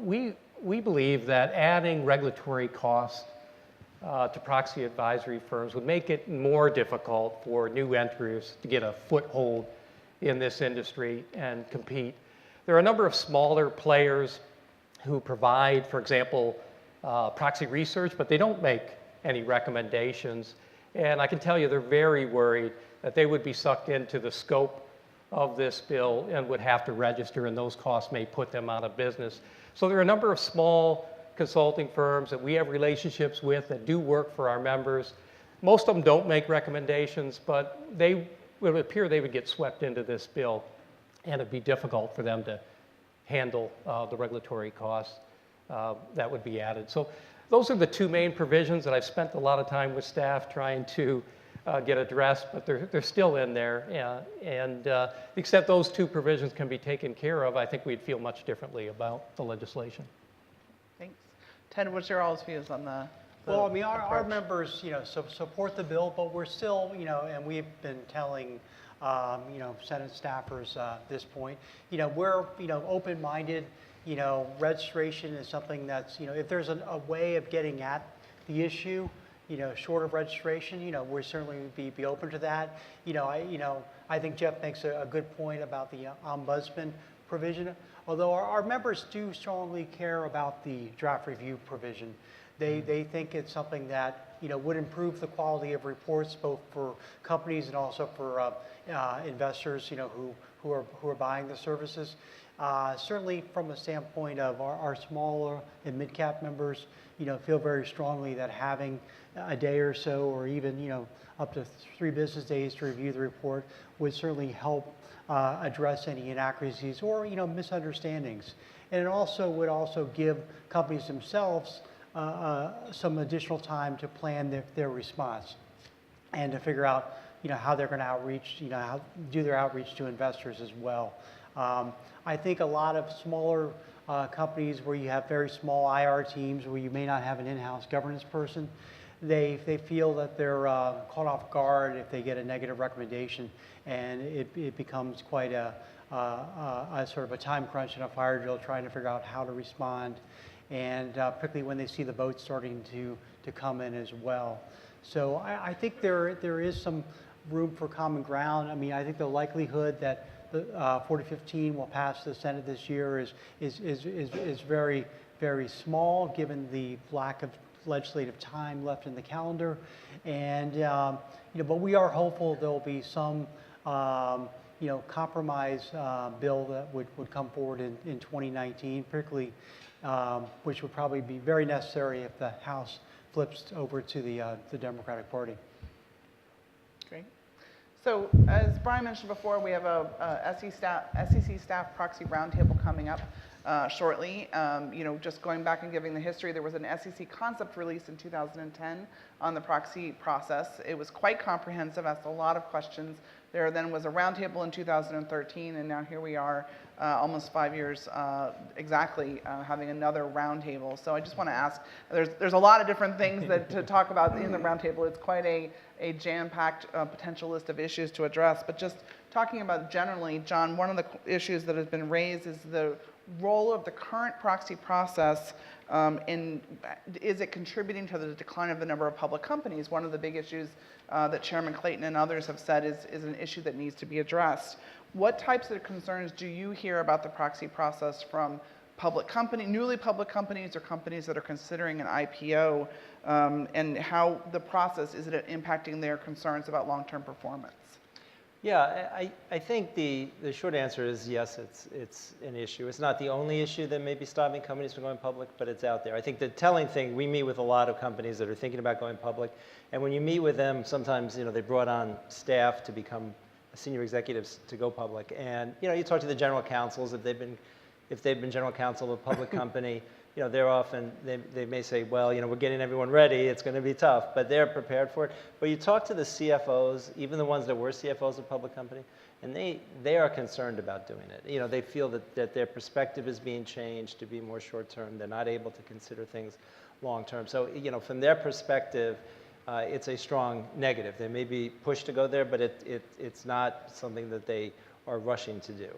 We believe that adding regulatory costs to proxy advisory firms would make it more difficult for new entrants to get a foothold in this industry and compete. There are a number of smaller players who provide, for example, proxy research, but they don't make any recommendations. And I can tell you they're very worried that they would be sucked into the scope of this bill and would have to register, and those costs may put them out of business. So there are a number of small consulting firms that we have relationships with that do work for our members. Most of them don't make recommendations, but it would appear they would get swept into this bill, and it'd be difficult for them to handle the regulatory costs that would be added. So those are the two main provisions that I've spent a lot of time with staff trying to get addressed, but they're still in there. And the extent those two provisions can be taken care of, I think we'd feel much differently about the legislation. Thanks. Ted, what's your all's views on the Well, I mean, our approach? members, support the bill, but we're still, and we've been telling, Senate staffers this point, we're, open-minded. Registration is something that's, if there's a way of getting at the issue, short of registration, we certainly would be open to that. I think Jeff makes a good point about the ombudsman provision. Although our members do strongly care about the draft review provision. They think it's something that would improve the quality of reports both for companies and also for investors who are buying the services. Certainly from a standpoint of our smaller and mid-cap members, feel very strongly that having a day or so or even up to 3 business days to review the report would certainly help address any inaccuracies or misunderstandings. And it also would give companies themselves some additional time to plan their response and to figure out how they're going to outreach, how do their outreach to investors as well. I think a lot of smaller companies where you have very small IR teams where you may not have an in-house governance person, they feel that they're caught off guard if they get a negative recommendation, and it becomes quite a sort of a time crunch and a fire drill trying to figure out how to respond, and particularly when they see the votes starting to come in as well. So I think there is some room for common ground. I mean, I think the likelihood that the 4015 will pass the Senate this year is very, very small given the lack of legislative time left in the calendar. And but we are hopeful there'll be some compromise bill that would come forward in 2019, particularly which would probably be very necessary if the House flips over to the Democratic Party. Great. So as Brian mentioned before, we have a SEC staff proxy roundtable coming up shortly. Just going back and giving the history, there was an SEC concept release in 2010 on the proxy process. It was quite comprehensive, asked a lot of questions. There then was a roundtable in 2013, and now here we are, almost 5 years exactly, having another roundtable. So I just want to ask, there's a lot of different things that to talk about in the roundtable. It's quite a jam-packed potential list of issues to address, but just talking about generally, John, one of the issues that has been raised is the role of the current proxy process is it contributing to the decline of the number of public companies? One of the big issues that Chairman Clayton and others have said is an issue that needs to be addressed. What types of concerns do you hear about the proxy process from newly public companies or companies that are considering an IPO, and how the process, is it impacting their concerns about long-term performance? Yeah, I think the short answer is yes, it's an issue. It's not the only issue that may be stopping companies from going public, but it's out there. I think the telling thing, we meet with a lot of companies that are thinking about going public, and when you meet with them, sometimes they brought on staff to become senior executives to go public, and you talk to the general counsels if they've been general counsel of a public company. They're often, they may say, well, we're getting everyone ready, it's going to be tough, but they're prepared for it. But you talk to the CFOs, even the ones that were CFOs of public company, and they are concerned about doing it. They feel that their perspective is being changed to be more short-term. They're not able to consider things long-term. So, from their perspective, it's a strong negative. They may be pushed to go there, but it's not something that they are rushing to do.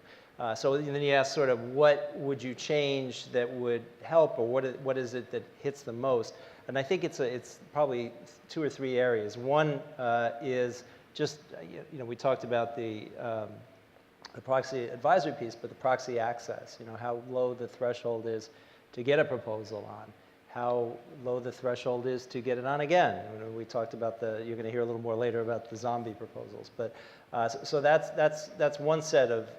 So then you ask sort of what would you change that would help, or what is it that hits the most? And I think it's probably 2 or 3 areas. One is just, we talked about the proxy advisory piece, but the proxy access, how low the threshold is to get a proposal on, how low the threshold is to get it on again. We talked about you're going to hear a little more later about the zombie proposals. But so that's one set of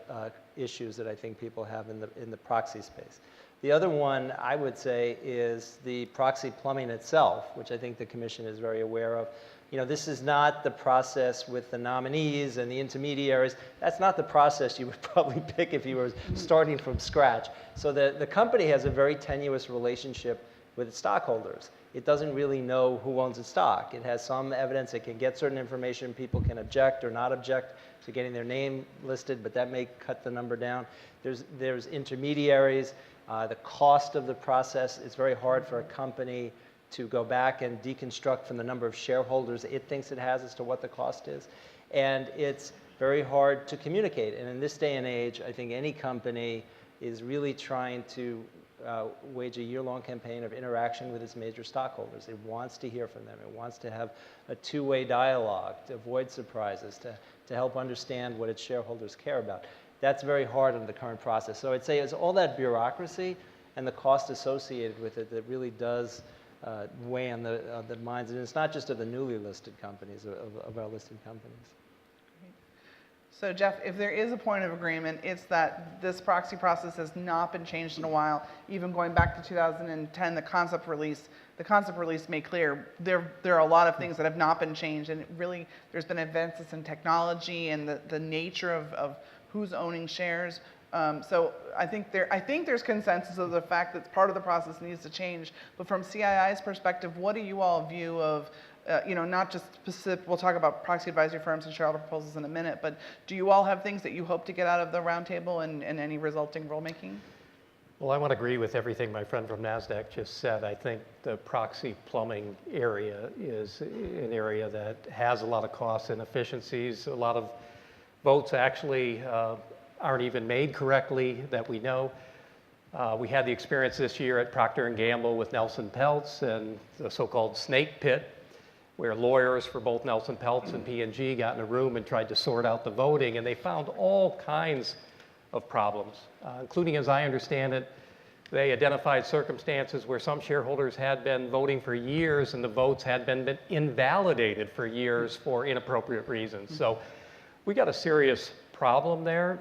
issues that I think people have in the proxy space. The other one I would say is the proxy plumbing itself, which I think the Commission is very aware of. This is not the process with the nominees and the intermediaries. That's not the process you would probably pick if you were starting from scratch. So the company has a very tenuous relationship with its stockholders. It doesn't really know who owns its stock. It has some evidence. It can get certain information. People can object or not object to getting their name listed, but that may cut the number down. There's intermediaries. The cost of the process is very hard for a company to go back and deconstruct from the number of shareholders it thinks it has as to what the cost is. And it's very hard to communicate. And in this day and age, I think any company is really trying to wage a year-long campaign of interaction with its major stockholders. It wants to hear from them. It wants to have a two-way dialogue to avoid surprises, to help understand what its shareholders care about. That's very hard in the current process. So I'd say it's all that bureaucracy and the cost associated with it that really does weigh on the minds. And it's not just of the newly listed companies, of our listed companies. So Jeff, if there is a point of agreement, it's that this proxy process has not been changed in a while. Even going back to 2010, the concept release made clear there are a lot of things that have not been changed, and really there's been advances in technology and the nature of who's owning shares. So I think there's consensus of the fact that part of the process needs to change. But from CII's perspective, what do you all view of not just specific, we'll talk about proxy advisory firms and shareholder proposals in a minute, but do you all have things that you hope to get out of the roundtable and any resulting rulemaking? Well, I want to agree with everything my friend from NASDAQ just said. I think the proxy plumbing area is an area that has a lot of costs and efficiencies. A lot of votes actually aren't even made correctly that we know. We had the experience this year at Procter & Gamble with Nelson Peltz and the so-called snake pit, where lawyers for both Nelson Peltz and P&G got in a room and tried to sort out the voting, and they found all kinds of problems, including, as I understand it, they identified circumstances where some shareholders had been voting for years and the votes had been invalidated for years for inappropriate reasons. So we got a serious problem there.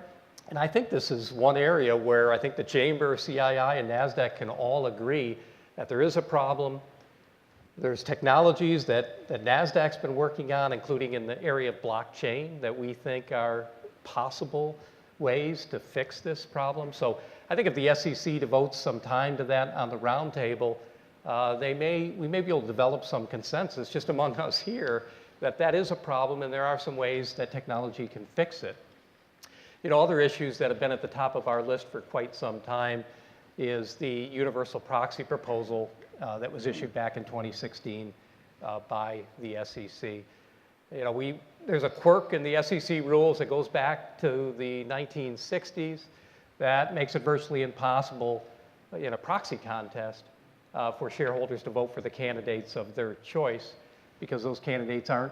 And I think this is one area where I think the Chamber, CII, and NASDAQ can all agree that there is a problem. There's technologies that NASDAQ's been working on, including in the area of blockchain, that we think are possible ways to fix this problem. So I think if the SEC devotes some time to that on the roundtable, we may be able to develop some consensus just among us here that is a problem, and there are some ways that technology can fix it. You know, other issues that have been at the top of our list for quite some time is the universal proxy proposal that was issued back in 2016 by the SEC. You know, there's a quirk in the SEC rules that goes back to the 1960s that makes it virtually impossible in a proxy contest for shareholders to vote for the candidates of their choice, because those candidates aren't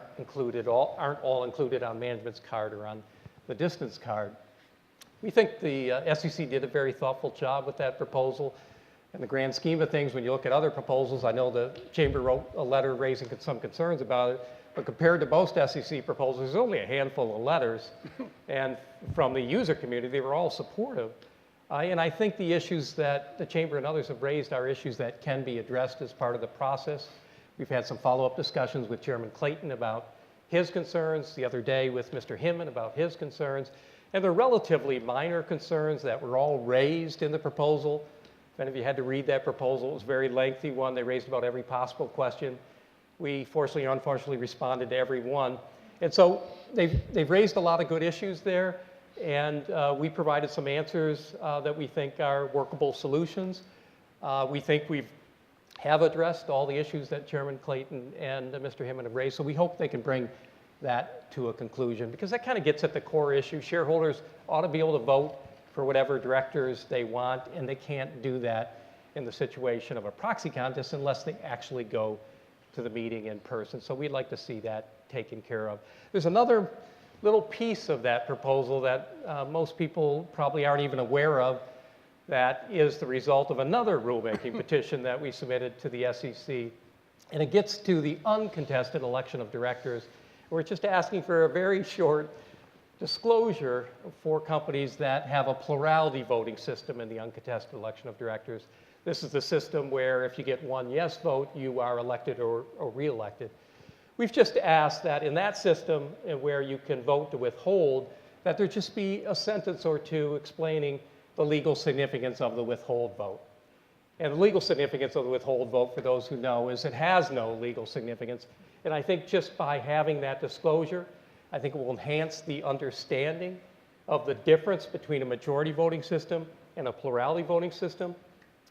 all included on management's card or on the distance card. We think the SEC did a very thoughtful job with that proposal. In the grand scheme of things, when you look at other proposals, I know the Chamber wrote a letter raising some concerns about it, but compared to most SEC proposals, there's only a handful of letters, and from the user community, they were all supportive. And I think the issues that the Chamber and others have raised are issues that can be addressed as part of the process. We've had some follow-up discussions with Chairman Clayton about his concerns, the other day with Mr. Hinman about his concerns, and they're relatively minor concerns that were all raised in the proposal. If any of you had to read that proposal, it was a very lengthy one. They raised about every possible question. We fortunately or unfortunately responded to every one. And so they've raised a lot of good issues there, and we provided some answers that we think are workable solutions. We think we have addressed all the issues that Chairman Clayton and Mr. Hinman have raised, so we hope they can bring that to a conclusion, because that kind of gets at the core issue. Shareholders ought to be able to vote for whatever directors they want, and they can't do that in the situation of a proxy contest unless they actually go to the meeting in person. So we'd like to see that taken care of. There's another little piece of that proposal that most people probably aren't even aware of, that is the result of another rulemaking petition that we submitted to the SEC. And it gets to the uncontested election of directors. We're just asking for a very short disclosure for companies that have a plurality voting system in the uncontested election of directors. This is the system where if you get one yes vote, you are elected or re-elected. We've just asked that in that system where you can vote to withhold, that there just be a sentence or two explaining the legal significance of the withhold vote. And the legal significance of the withhold vote, for those who know, is it has no legal significance. And I think just by having that disclosure, I think it will enhance the understanding of the difference between a majority voting system and a plurality voting system.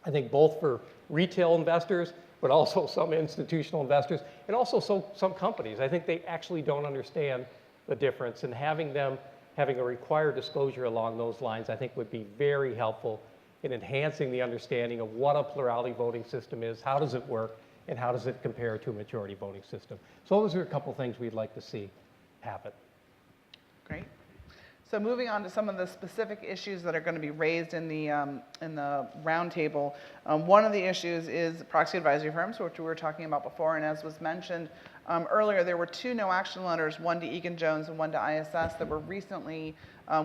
I think both for retail investors, but also some institutional investors, and also some companies. I think they actually don't understand the difference, and having a required disclosure along those lines, I think would be very helpful in enhancing the understanding of what a plurality voting system is, how does it work, and how does it compare to a majority voting system. So those are a couple things we'd like to see happen. Great. So moving on to some of the specific issues that are going to be raised in the roundtable. One of the issues is proxy advisory firms, which we were talking about before, and as was mentioned earlier, there were 2 no action letters, one to Egan-Jones and one to ISS, that were recently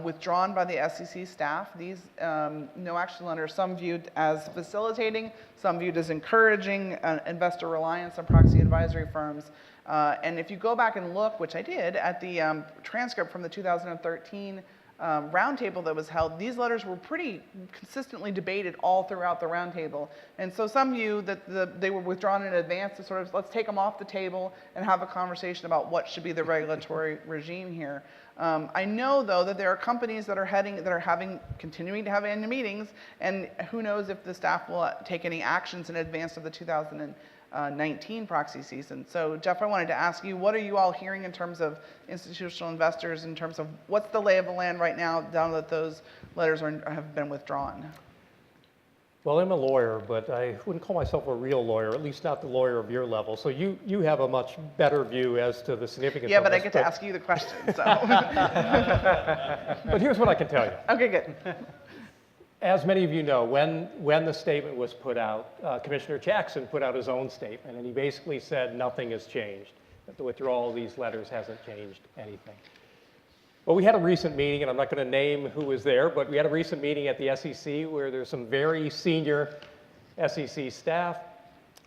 withdrawn by the SEC staff. These no action letters, some viewed as facilitating, some viewed as encouraging investor reliance on proxy advisory firms. And if you go back and look, which I did, at the transcript from the 2013 roundtable that was held, these letters were pretty consistently debated all throughout the roundtable. And so some view that they were withdrawn in advance to sort of, let's take them off the table and have a conversation about what should be the regulatory regime here. I know, though, that there are companies that are continuing to have annual meetings, and who knows if the staff will take any actions in advance of the 2019 proxy season. So Jeff, I wanted to ask you, what are you all hearing in terms of institutional investors, in terms of what's the lay of the land right now, now that those letters have been withdrawn? Well, I'm a lawyer, but I wouldn't call myself a real lawyer, at least not the lawyer of your level. So you have a much better view as to the significance of but this. I get to ask you the question, so. But here's what I can tell you. Okay, good. As many of you know, when the statement was put out, Commissioner Jackson put out his own statement, and he basically said nothing has changed, that the withdrawal of these letters hasn't changed anything. Well, we had a recent meeting, and I'm not going to name who was there, but we had a recent meeting at the SEC where there's some very senior SEC staff.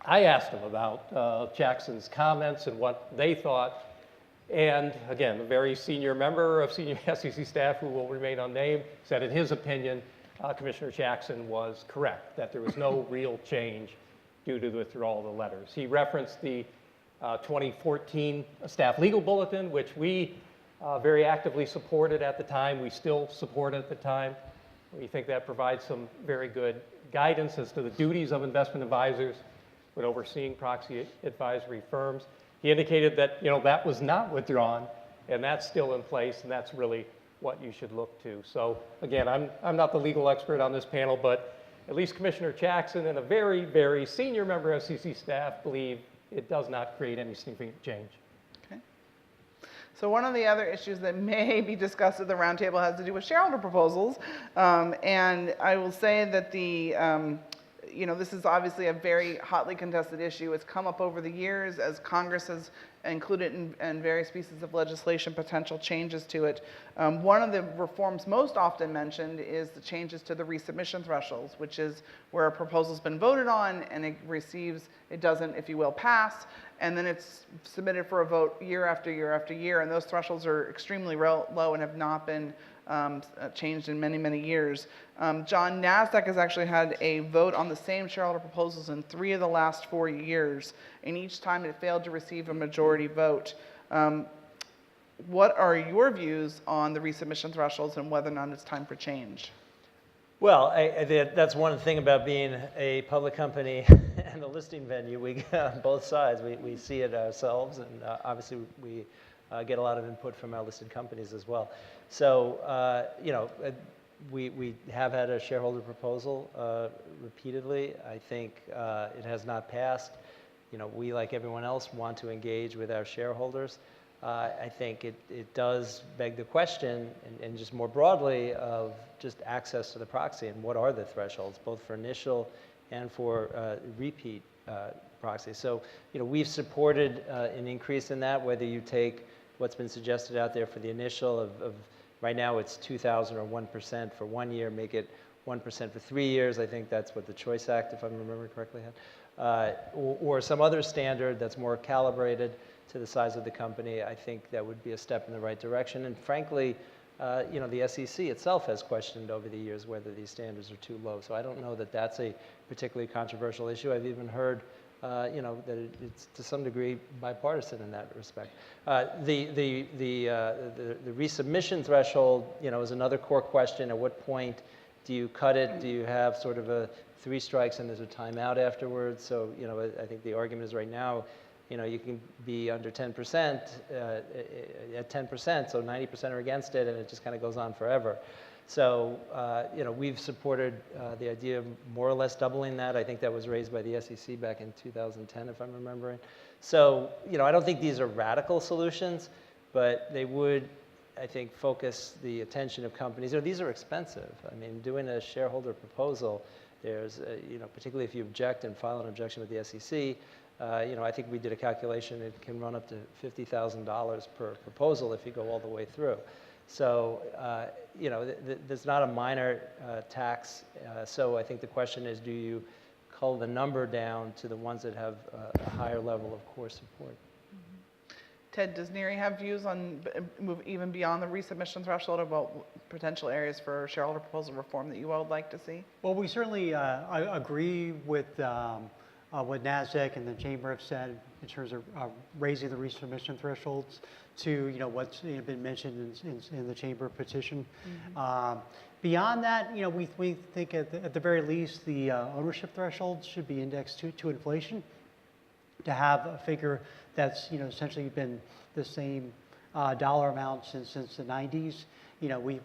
I asked them about Jackson's comments and what they thought. And again, a very senior member of senior SEC staff, who will remain unnamed, said in his opinion, Commissioner Jackson was correct, that there was no real change due to the withdrawal of the letters. He referenced the 2014 staff legal bulletin, which we very actively supported at the time. We still support at the time. We think that provides some very good guidance as to the duties of investment advisors when overseeing proxy advisory firms. He indicated that that was not withdrawn, and that's still in place, and that's really what you should look to. So again, I'm not the legal expert on this panel, but at least Commissioner Jackson and a very, very senior member of SEC staff believe it does not create any significant change. Okay. So one of the other issues that may be discussed at the roundtable has to do with shareholder proposals. And I will say that this is obviously a very hotly contested issue. It's come up over the years as Congress has included in various pieces of legislation potential changes to it. One of the reforms most often mentioned is the changes to the resubmission thresholds, which is where a proposal's been voted on and it doesn't, if you will, pass, and then it's submitted for a vote year after year after year, and those thresholds are extremely low and have not been changed in many, many years. John, NASDAQ has actually had a vote on the same shareholder proposals in 3 of the last 4 years, and each time it failed to receive a majority vote. What are your views on the resubmission thresholds and whether or not it's time for change? Well, that's one thing about being a public company and a listing venue. We on both sides. We see it ourselves, and obviously we get a lot of input from our listed companies as well. So, we have had a shareholder proposal repeatedly. I think it has not passed. We, like everyone else, want to engage with our shareholders. I think it does beg the question, and just more broadly, of just access to the proxy and what are the thresholds, both for initial and for repeat proxy. So, we've supported an increase in that, whether you take what's been suggested out there for the initial of right now it's 2,000 or 1% for 1 year, make it 1% for 3 years. I think that's what the Choice Act, if I'm remembering correctly, had. Or some other standard that's more calibrated to the size of the company. I think that would be a step in the right direction. And frankly, the SEC itself has questioned over the years whether these standards are too low. So I don't know that that's a particularly controversial issue. I've even heard that it's to some degree bipartisan in that respect. The resubmission threshold, is another core question. At what point do you cut it? Do you have sort of a 3 strikes and there's a timeout afterwards? So, I think the argument is right now, you can be under 10% at 10%, so 90% are against it, and it just kind of goes on forever. So, we've supported the idea of more or less doubling that. I think that was raised by the SEC back in 2010, if I'm remembering. So, I don't think these are radical solutions, but they would, I think, focus the attention of companies. These are expensive. I mean, doing a shareholder proposal, there's, particularly if you object and file an objection with the SEC, I think we did a calculation. It can run up to $50,000 per proposal if you go all the way through. So, there's not a minor tax. So I think the question is, do you cull the number down to the ones that have a higher level of core support? Ted, does NERI have views on move even beyond the resubmission threshold about potential areas for shareholder proposal reform that you all would like to see? Well, we certainly I agree with what NASDAQ and the Chamber have said in terms of raising the resubmission thresholds to what's been mentioned in the Chamber petition. Mm-hmm. Beyond that, we think at the very least the ownership thresholds should be indexed to inflation, to have a figure that's essentially been the same dollar amount since the 90s.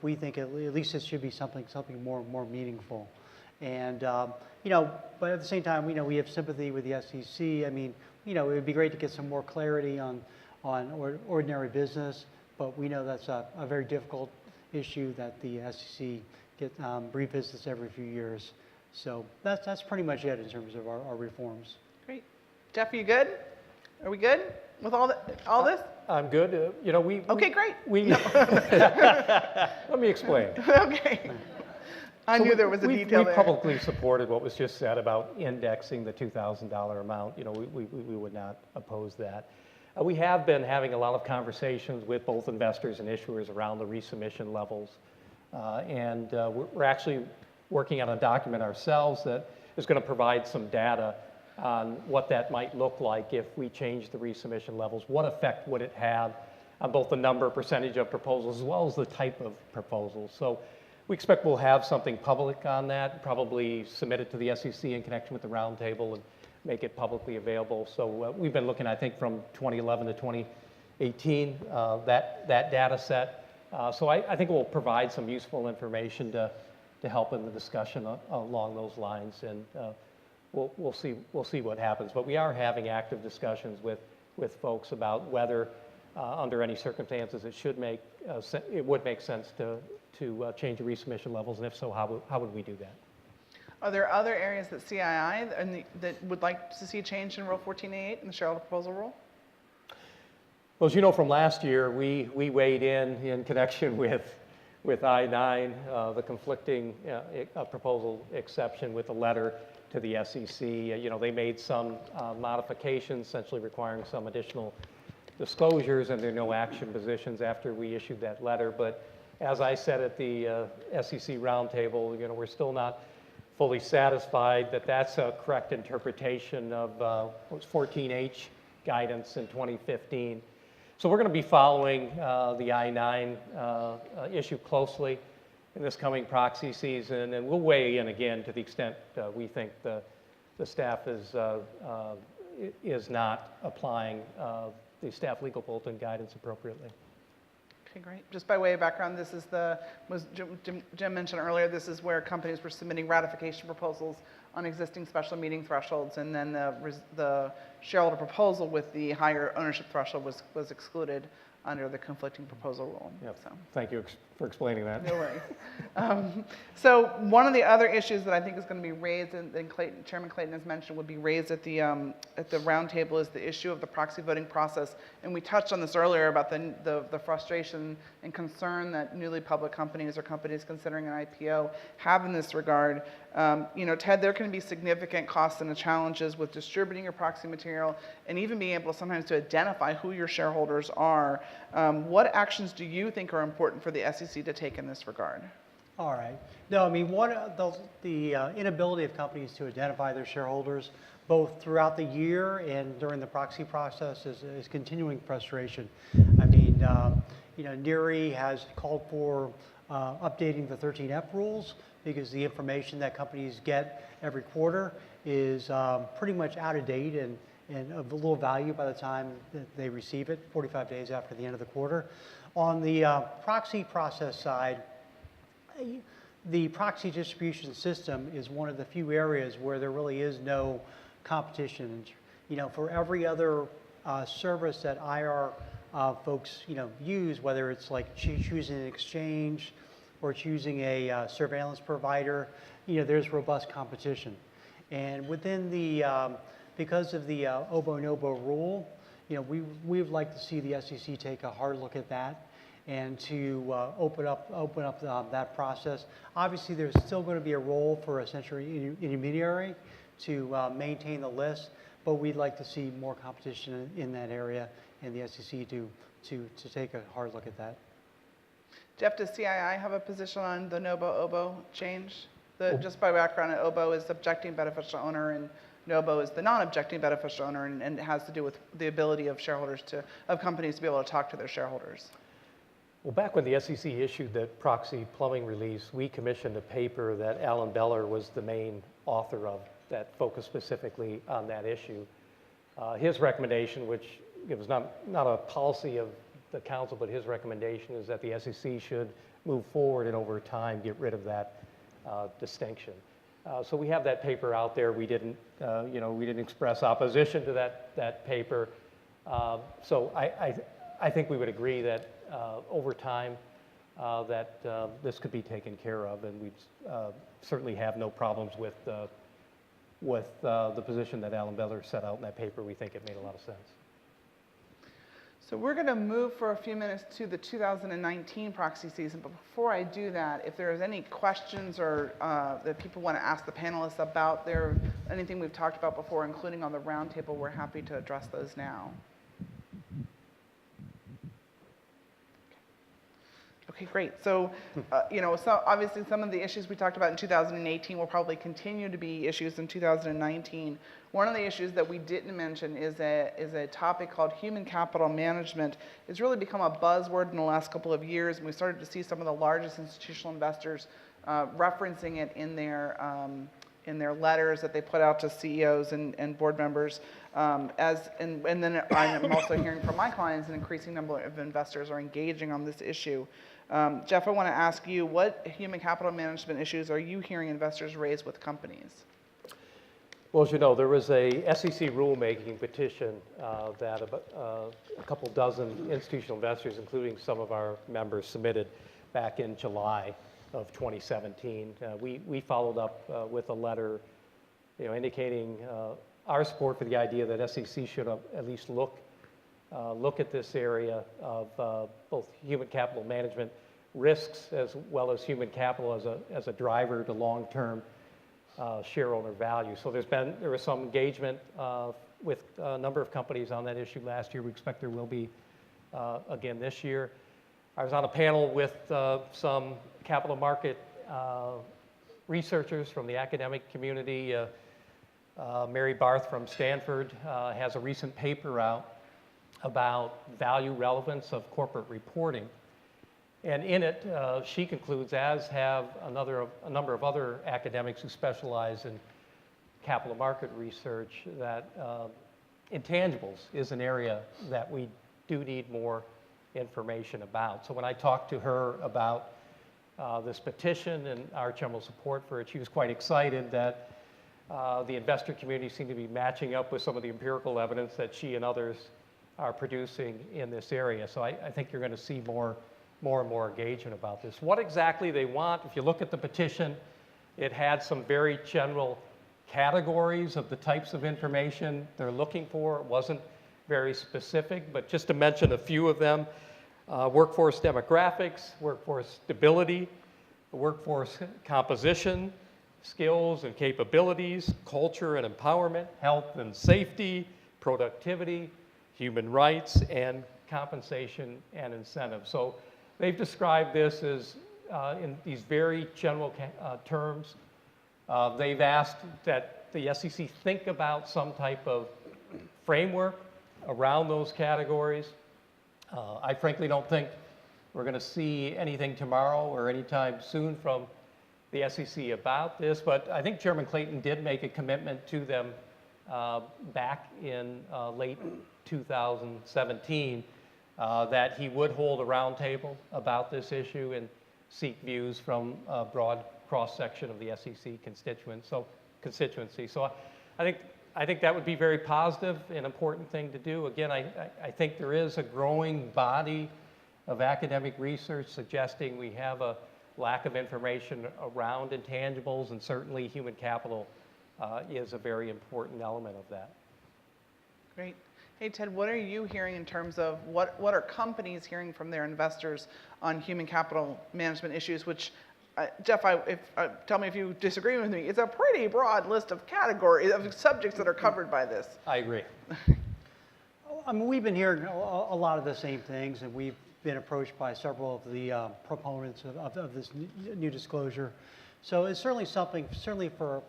We think at least it should be something more meaningful. And but at the same time, we have sympathy with the SEC. I mean, it would be great to get some more clarity on ordinary business, but we know that's a very difficult issue that the SEC revisits every few years. So that's pretty much it in terms of our reforms. Great. Jeff, are you good? Are we good with all this? I'm good. Okay, great. Let me explain. Okay. I knew there was a detail there. We publicly supported what was just said about indexing the $2,000 amount. We would not oppose that. We have been having a lot of conversations with both investors and issuers around the resubmission levels. And we're actually working on a document ourselves that is going to provide some data on what that might look like if we change the resubmission levels. What effect would it have on both the number, percentage of proposals, as well as the type of proposals? So we expect we'll have something public on that, probably submit it to the SEC in connection with the roundtable and make it publicly available. So we've been looking, I think, from 2011 to 2018, that data set. So I think it will provide some useful information to help in the discussion along those lines, and we'll see what happens. But we are having active discussions with folks about whether, under any circumstances, it would make sense to change the resubmission levels, and if so, how would we do that? Are there other areas that CII that would like to see a change in Rule 14A8 in the shareholder proposal rule? Well, as you know from last year, we weighed in connection with I-9, the conflicting proposal exception with a letter to the SEC. They made some modifications, essentially requiring some additional disclosures, and there are no action positions after we issued that letter. But as I said at the SEC roundtable, we're still not fully satisfied that that's a correct interpretation of 14H guidance in 2015. So we're going to be following the I-9 issue closely in this coming proxy season, and we'll weigh in again to the extent we think the staff is not applying the staff legal bulletin guidance appropriately. Okay, great. Just by way of background, this is Jim mentioned earlier, this is where companies were submitting ratification proposals on existing special meeting thresholds, and then the shareholder proposal with the higher ownership threshold was excluded under the conflicting proposal rule. Yep. So. Thank you for explaining that. No worries. So one of the other issues that I think is going to be raised, and Chairman Clayton has mentioned, would be raised at the roundtable, is the issue of the proxy voting process. And we touched on this earlier about the frustration and concern that newly public companies or companies considering an IPO have in this regard. Ted, there can be significant costs and the challenges with distributing your proxy material and even being able sometimes to identify who your shareholders are. What actions do you think are important for the SEC to take in this regard? All right. No, I mean, the inability of companies to identify their shareholders, both throughout the year and during the proxy process, is continuing frustration. I mean, NERI has called for updating the 13F rules because the information that companies get every quarter is pretty much out of date and of little value by the time that they receive it, 45 days after the end of the quarter. On the proxy process side, the proxy distribution system is one of the few areas where there really is no competition. For every other service that IR folks use, whether it's like choosing an exchange or choosing a surveillance provider, there's robust competition. And within the because of the OBO-NOBO rule, we would like to see the SEC take a hard look at that and to open up that process. Obviously, there's still going to be a role for a central intermediary to maintain the list, but we'd like to see more competition in that area and the SEC to take a hard look at that. Jeff, does CII have a position on the NOBO-OBO change? Just by background, OBO is objecting beneficial owner and NOBO is the non-objecting beneficial owner, and it has to do with the ability of companies to be able to talk to their shareholders. Well, back when the SEC issued the proxy plumbing release, we commissioned a paper that Alan Beller was the main author of that focused specifically on that issue. His recommendation, which it was not a policy of the council, but his recommendation is that the SEC should move forward and over time get rid of that distinction. So we have that paper out there. We didn't express opposition to that paper. So I think we would agree that over time that this could be taken care of, and we certainly have no problems with the position that Alan Beller set out in that paper. We think it made a lot of sense. So we're going to move for a few minutes to the 2019 proxy season, but before I do that, if there's any questions or that people want to ask the panelists about anything we've talked about before, including on the roundtable, we're happy to address those now. Okay, great. So, so obviously some of the issues we talked about in 2018 will probably continue to be issues in 2019. One of the issues that we didn't mention is a topic called human capital management. It's really become a buzzword in the last couple of years, and we started to see some of the largest institutional investors referencing it in their letters that they put out to CEOs and board members. And then I'm also hearing from my clients an increasing number of investors are engaging on this issue. Jeff, I want to ask you, what human capital management issues are you hearing investors raise with companies? Well, as you know, there was a SEC rulemaking petition that a couple dozen institutional investors, including some of our members, submitted back in July of 2017. We followed up with a letter, indicating our support for the idea that SEC should at least look at this area of both human capital management risks as well as human capital as a driver to long-term shareholder value. So there was some engagement with a number of companies on that issue last year. We expect there will be again this year. I was on a panel with some capital market researchers from the academic community. Mary Barth from Stanford has a recent paper out about value relevance of corporate reporting. And in it, she concludes, as have a number of other academics who specialize in capital market research, that intangibles is an area that we do need more information about. So when I talked to her about this petition and our general support for it, she was quite excited that the investor community seemed to be matching up with some of the empirical evidence that she and others are producing in this area. So I think you're going to see more and more engagement about this. What exactly they want, if you look at the petition, it had some very general categories of the types of information they're looking for. It wasn't very specific, but just to mention a few of them: workforce demographics, workforce stability, workforce composition, skills and capabilities, culture and empowerment, health and safety, productivity, human rights, and compensation and incentives. So they've described this as in these very general terms. They've asked that the SEC think about some type of framework around those categories. I frankly don't think we're going to see anything tomorrow or anytime soon from the SEC about this, but I think Chairman Clayton did make a commitment to them back in late 2017 that he would hold a roundtable about this issue and seek views from a broad cross-section of the SEC constituency. So I think that would be very positive, an important thing to do. Again, I think there is a growing body of academic research suggesting we have a lack of information around intangibles, and certainly human capital is a very important element of that. Great. Hey, Ted, what are you hearing in terms of what are companies hearing from their investors on human capital management issues, which, Jeff, tell me if you disagree with me, it's a pretty broad list of categories, of subjects that are covered by this. I agree. I mean, we've been hearing a lot of the same things, and we've been approached by several of the proponents of this new disclosure. So it's certainly something, certainly for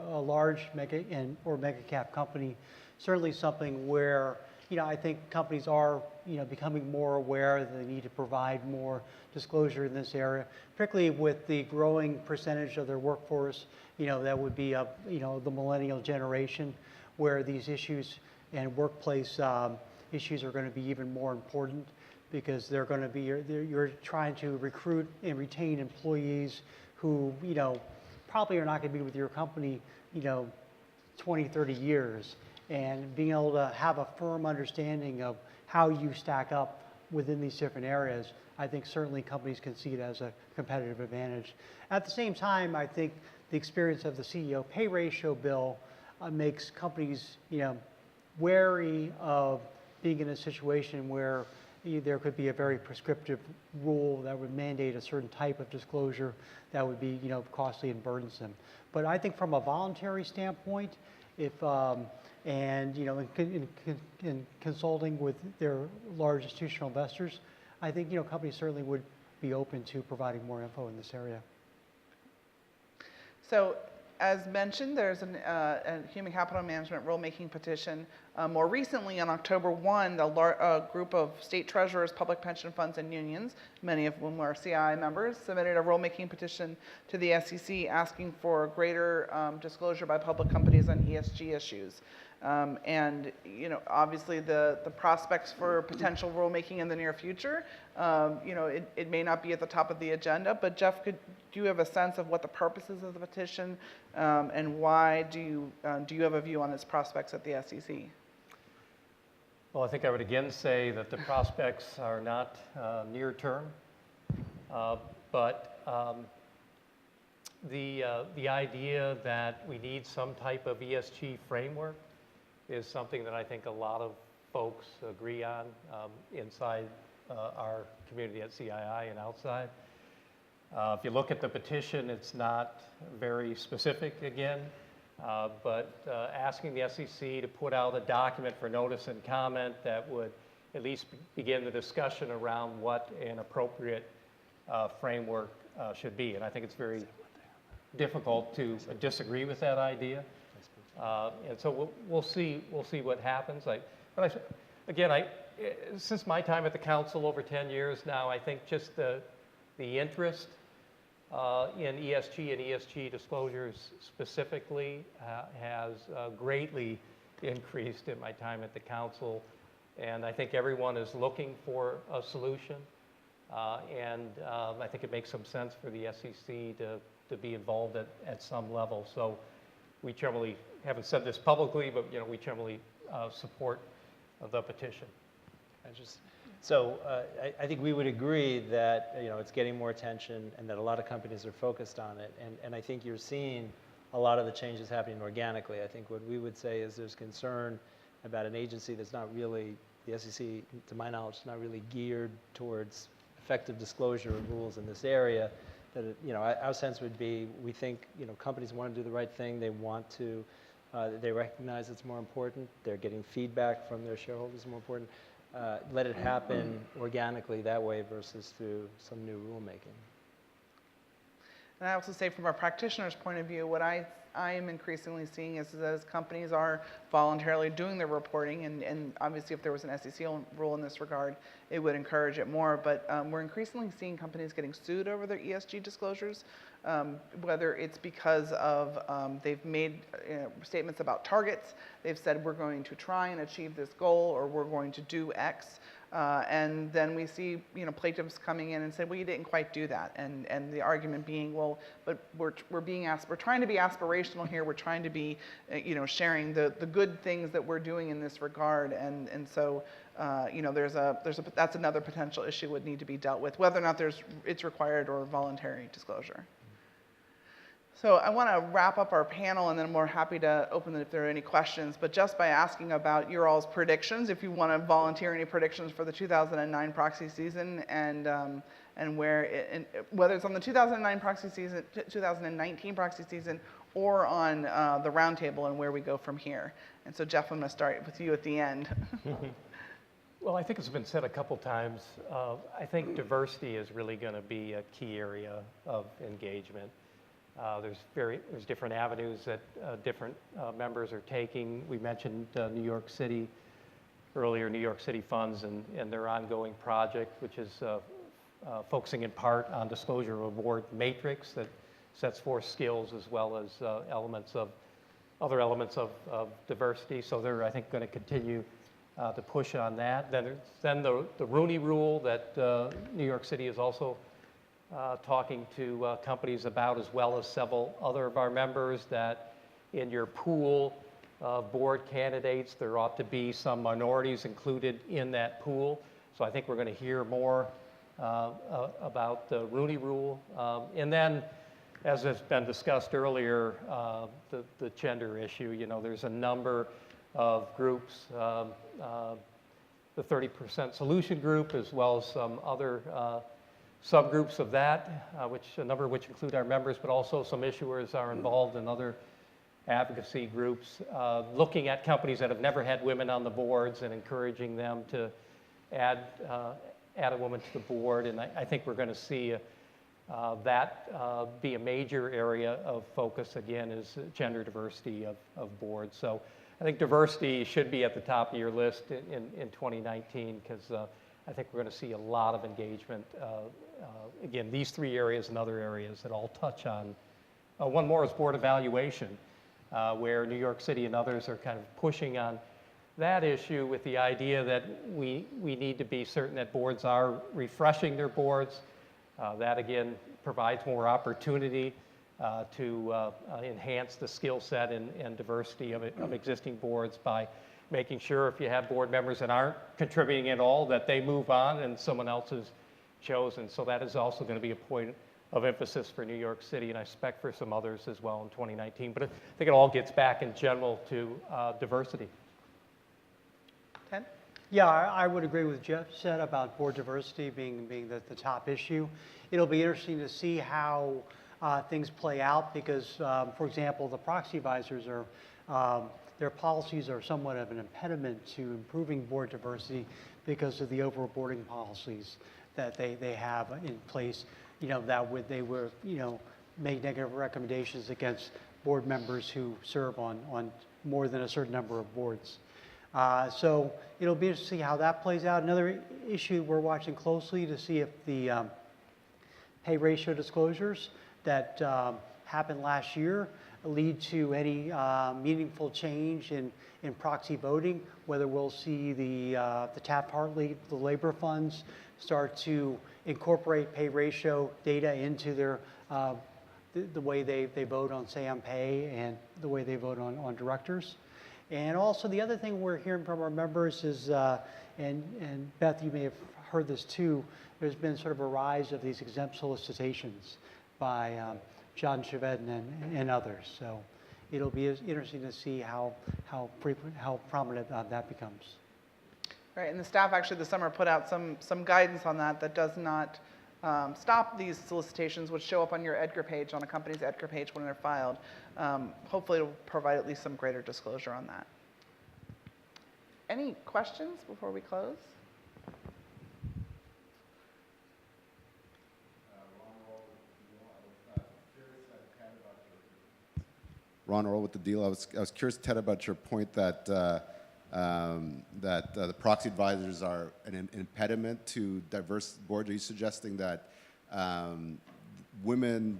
a large mega cap company, certainly something where, I think companies are, becoming more aware that they need to provide more disclosure in this area, particularly with the growing percentage of their workforce, that would be, the millennial generation, where these issues and workplace issues are going to be even more important, because they're going to be, you're trying to recruit and retain employees who, probably are not going to be with your company, 20, 30 years. And being able to have a firm understanding of how you stack up within these different areas, I think certainly companies can see it as a competitive advantage. At the same time, I think the experience of the CEO pay ratio bill makes companies, wary of being in a situation where there could be a very prescriptive rule that would mandate a certain type of disclosure that would be, costly and burdensome. But I think from a voluntary standpoint, if and in consulting with their large institutional investors, I think companies certainly would be open to providing more info in this area. So, as mentioned, there's a human capital management rulemaking petition. More recently, on October 1, a group of state treasurers, public pension funds, and unions, many of whom are CII members, submitted a rulemaking petition to the SEC asking for greater disclosure by public companies on ESG issues. And obviously the prospects for potential rulemaking in the near future, it may not be at the top of the agenda, but Jeff, do you have a sense of what the purposes of the petition and why do you have a view on its prospects at the SEC? Well, I think I would again say that the prospects are not near term, but the idea that we need some type of ESG framework is something that I think a lot of folks agree on inside our community at CII and outside. If you look at the petition, it's not very specific again, but asking the SEC to put out a document for notice and comment that would at least begin the discussion around what an appropriate framework should be. And I think it's very difficult to disagree with that idea. And so we'll see what happens. Since my time at the council over 10 years now, I think just the interest in ESG and ESG disclosures specifically has greatly increased in my time at the council. And I think everyone is looking for a solution. And I think it makes some sense for the SEC to be involved at some level. So we generally haven't said this publicly, but we generally support the petition. I think we would agree that it's getting more attention and that a lot of companies are focused on it. And I think you're seeing a lot of the changes happening organically. I think what we would say is there's concern about an agency that's not really, the SEC, to my knowledge, is not really geared towards effective disclosure of rules in this area. That our sense would be, we think companies want to do the right thing. They want to, they recognize it's more important. They're getting feedback from their shareholders more important. Let it happen organically that way versus through some new rulemaking. And I also say from a practitioner's point of view, what I am increasingly seeing is that as companies are voluntarily doing their reporting, and obviously if there was an SEC rule in this regard, it would encourage it more, but we're increasingly seeing companies getting sued over their ESG disclosures, whether it's because of they've made statements about targets, they've said we're going to try and achieve this goal, or we're going to do X, and then we see plaintiffs coming in and say, well, you didn't quite do that, and the argument being, well, but we're trying to be aspirational here. We're trying to be sharing the good things that we're doing in this regard, and so that's another potential issue would need to be dealt with, whether or not it's required or voluntary disclosure. So I want to wrap up our panel, and then we're happy to open it if there are any questions, but just by asking about your all's predictions, if you want to volunteer any predictions for the 2009 proxy season, and whether it's on the 2009 proxy season, 2019 proxy season, or on the roundtable and where we go from here. And so Jeff, I'm going to start with you at the end. Well, I think it's been said a couple times. I think diversity is really going to be a key area of engagement. There's different avenues that different members are taking. We mentioned New York City earlier, New York City Funds and their ongoing project, which is focusing in part on disclosure of award matrix that sets forth skills as well as other elements of diversity. So they're, I think, going to continue to push on that. Then the Rooney Rule that New York City is also talking to companies about, as well as several other of our members, that in your pool of board candidates, there ought to be some minorities included in that pool. So I think we're going to hear more about the Rooney Rule. And then, as has been discussed earlier, the gender issue. There's a number of groups, the 30% Solution Group, as well as some other subgroups of that, a number of which include our members, but also some issuers are involved in other advocacy groups, looking at companies that have never had women on the boards and encouraging them to add add a woman to the board, and I think we're going to see that be a major area of focus again is gender diversity of boards. So I think diversity should be at the top of your list in 2019 because I think we're going to see a lot of engagement. Again, these three areas and other areas that all touch on. One more is board evaluation, where New York City and others are kind of pushing on that issue with the idea that we need to be certain that boards are refreshing their boards. That again provides more opportunity to enhance the skill set and diversity of existing boards by making sure if you have board members that aren't contributing at all that they move on and someone else is chosen. So that is also going to be a point of emphasis for New York City, and I expect for some others as well in 2019. But I think it all gets back in general to diversity. Ted? Yeah, I would agree with Jeff said about board diversity being the top issue. It'll be interesting to see how things play out because, for example, the proxy advisors are, their policies are somewhat of an impediment to improving board diversity because of the overboarding policies that they have in place. You know, they were, make negative recommendations against board members who serve on more than a certain number of boards. So it'll be interesting to see how that plays out. Another issue we're watching closely to see if the pay ratio disclosures that happened last year lead to any meaningful change in proxy voting, whether we'll see the Taft-Hartley, the labor funds start to incorporate pay ratio data into their the way they vote on, say, on pay and the way they vote on directors. And also the other thing we're hearing from our members is, and Beth, you may have heard this too, there's been sort of a rise of these exempt solicitations by John Chevedden and others. So it'll be interesting to see how prominent that becomes. Right, and the staff actually this summer put out some guidance on that does not stop these solicitations, which show up on your Edgar page, on a company's Edgar page when they're filed. Hopefully it'll provide at least some greater disclosure on that. Any questions before we close? Ron Earl with the deal. I was curious, Ted, about your point that the proxy advisors are an impediment to diverse boards. Are you suggesting that women,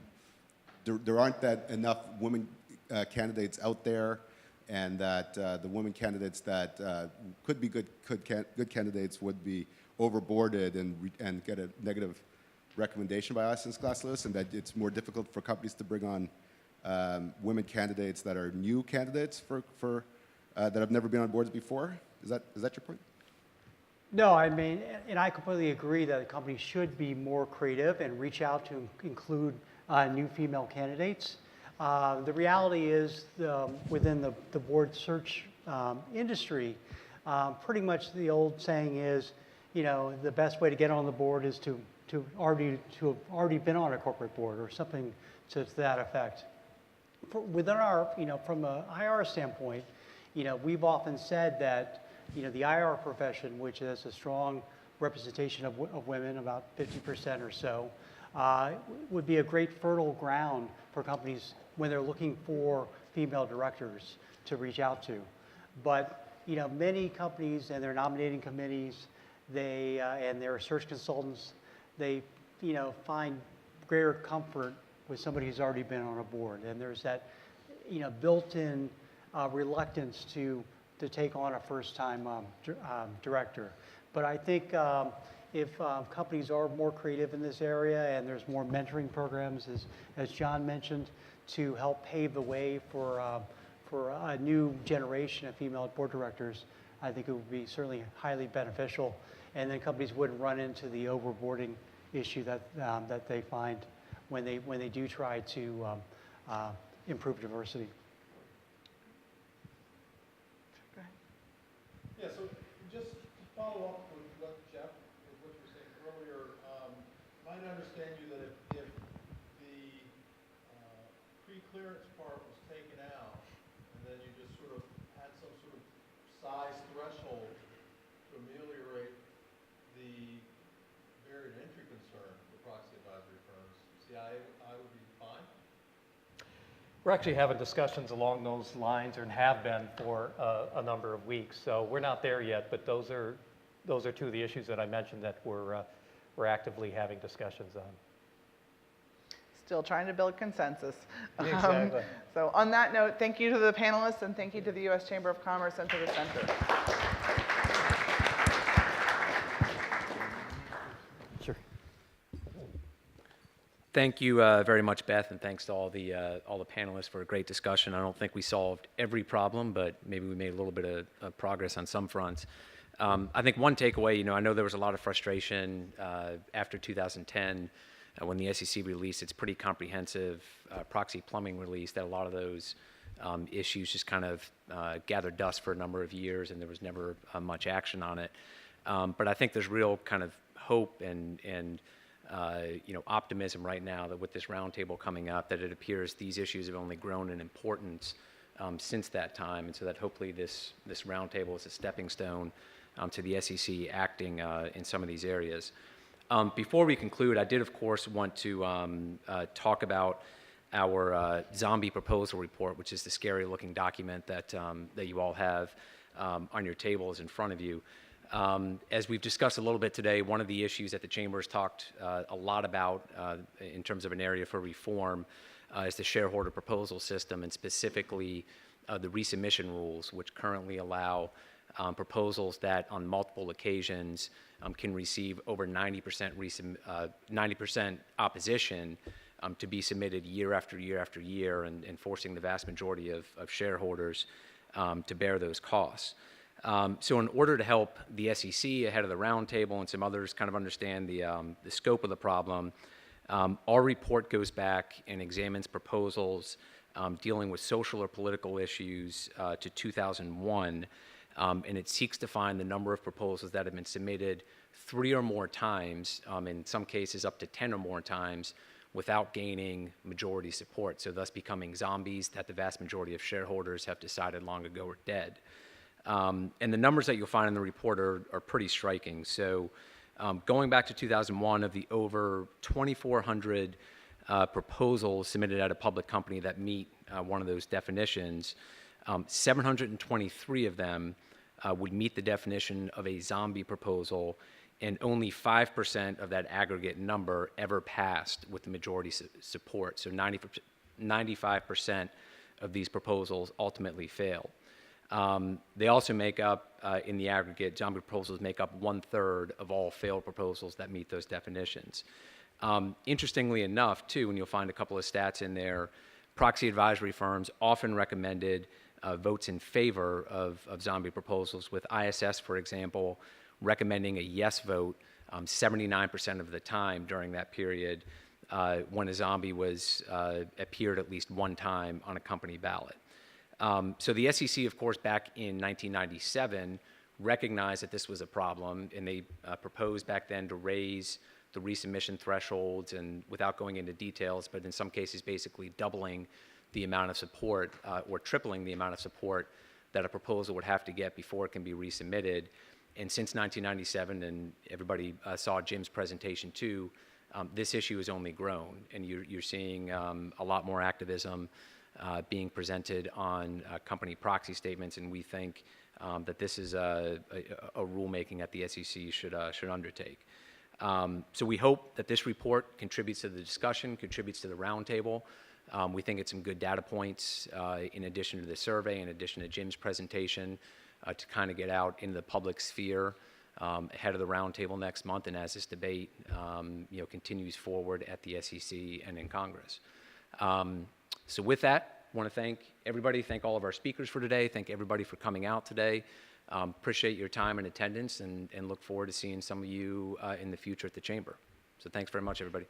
there aren't that enough women candidates out there, and that the women candidates that could be good candidates would be overboarded and get a negative recommendation by us in class list, and that it's more difficult for companies to bring on women candidates that are new candidates for that have never been on boards before? Is that your point? No, I mean, and I completely agree that the company should be more creative and reach out to include new female candidates. The reality is within the board search industry, pretty much the old saying is, the best way to get on the board is to have already been on a corporate board or something to that effect. Within our, from an IR standpoint, we've often said that, the IR profession, which has a strong representation of women, about 50% or so, would be a great fertile ground for companies when they're looking for female directors to reach out to. But, many companies and their nominating committees, and their search consultants, they, find greater comfort with somebody who's already been on a board. And there's that, built-in reluctance to take on a first-time director. But I think if companies are more creative in this area and there's more mentoring programs, as John mentioned, to help pave the way for a new generation of female board directors, I think it would be certainly highly beneficial. And then companies wouldn't run into the overboarding issue that they find when they do try to improve diversity. Yeah, so just to follow up with what Jeff, with what you were saying earlier, might I understand you that if the pre-clearance part was taken out, and then you just sort of had some sort of size threshold to ameliorate the I would be fine. We're actually having discussions along those lines, and have been for a number of weeks. So we're not there yet, but those are two of the issues that I mentioned that we're actively having discussions on. Still trying to build consensus. Exactly. So on that note, thank you to the panelists and thank you to the U.S. Chamber of Commerce and to the center. Sure. Thank you very much, Beth, and thanks to all the panelists for a great discussion. I don't think we solved every problem, but maybe we made a little bit of progress on some fronts. I think one takeaway, I know there was a lot of frustration after 2010 when the SEC released its pretty comprehensive proxy plumbing release, that a lot of those issues just kind of gathered dust for a number of years, and there was never much action on it. But I think there's real kind of hope and optimism right now that with this roundtable coming up, that it appears these issues have only grown in importance since that time, and so that hopefully this roundtable is a stepping stone to the SEC acting in some of these areas. Before we conclude, I did, of course, want to talk about our zombie proposal report, which is the scary-looking document that you all have on your tables in front of you. As we've discussed a little bit today, one of the issues that the Chamber has talked a lot about in terms of an area for reform is the shareholder proposal system, and specifically the resubmission rules, which currently allow proposals that on multiple occasions can receive over 90% opposition to be submitted year after year after year, and forcing the vast majority of shareholders to bear those costs. So in order to help the SEC ahead of the roundtable and some others kind of understand the scope of the problem, our report goes back and examines proposals dealing with social or political issues to 2001, and it seeks to find the number of proposals that have been submitted 3 or more times, in some cases up to 10 or more times, without gaining majority support, so thus becoming zombies that the vast majority of shareholders have decided long ago are dead. And the numbers that you'll find in the report are pretty striking. So going back to 2001, of the over 2,400 proposals submitted at a public company that meet one of those definitions, 723 of them would meet the definition of a zombie proposal, and only 5% of that aggregate number ever passed with the majority support. So 95% of these proposals ultimately failed. They also make up, in the aggregate, zombie proposals make up 1/3 of all failed proposals that meet those definitions. Interestingly enough, too, and you'll find a couple of stats in there, proxy advisory firms often recommended votes in favor of zombie proposals, with ISS, for example, recommending a yes vote 79% of the time during that period when a zombie appeared at least one time on a company ballot. So the SEC, of course, back in 1997, recognized that this was a problem, and they proposed back then to raise the resubmission thresholds, and without going into details, but in some cases basically doubling the amount of support or tripling the amount of support that a proposal would have to get before it can be resubmitted. And since 1997, and everybody saw Jim's presentation too, this issue has only grown, and you're seeing a lot more activism being presented on company proxy statements, and we think that this is a rulemaking that the SEC should undertake. So we hope that this report contributes to the discussion, contributes to the roundtable. We think it's some good data points in addition to the survey, in addition to Jim's presentation, to kind of get out into the public sphere ahead of the roundtable next month, and as this debate continues forward at the SEC and in Congress. So with that, I want to thank everybody, thank all of our speakers for today, thank everybody for coming out today. Appreciate your time and attendance, and look forward to seeing some of you in the future at the Chamber. So thanks very much, everybody.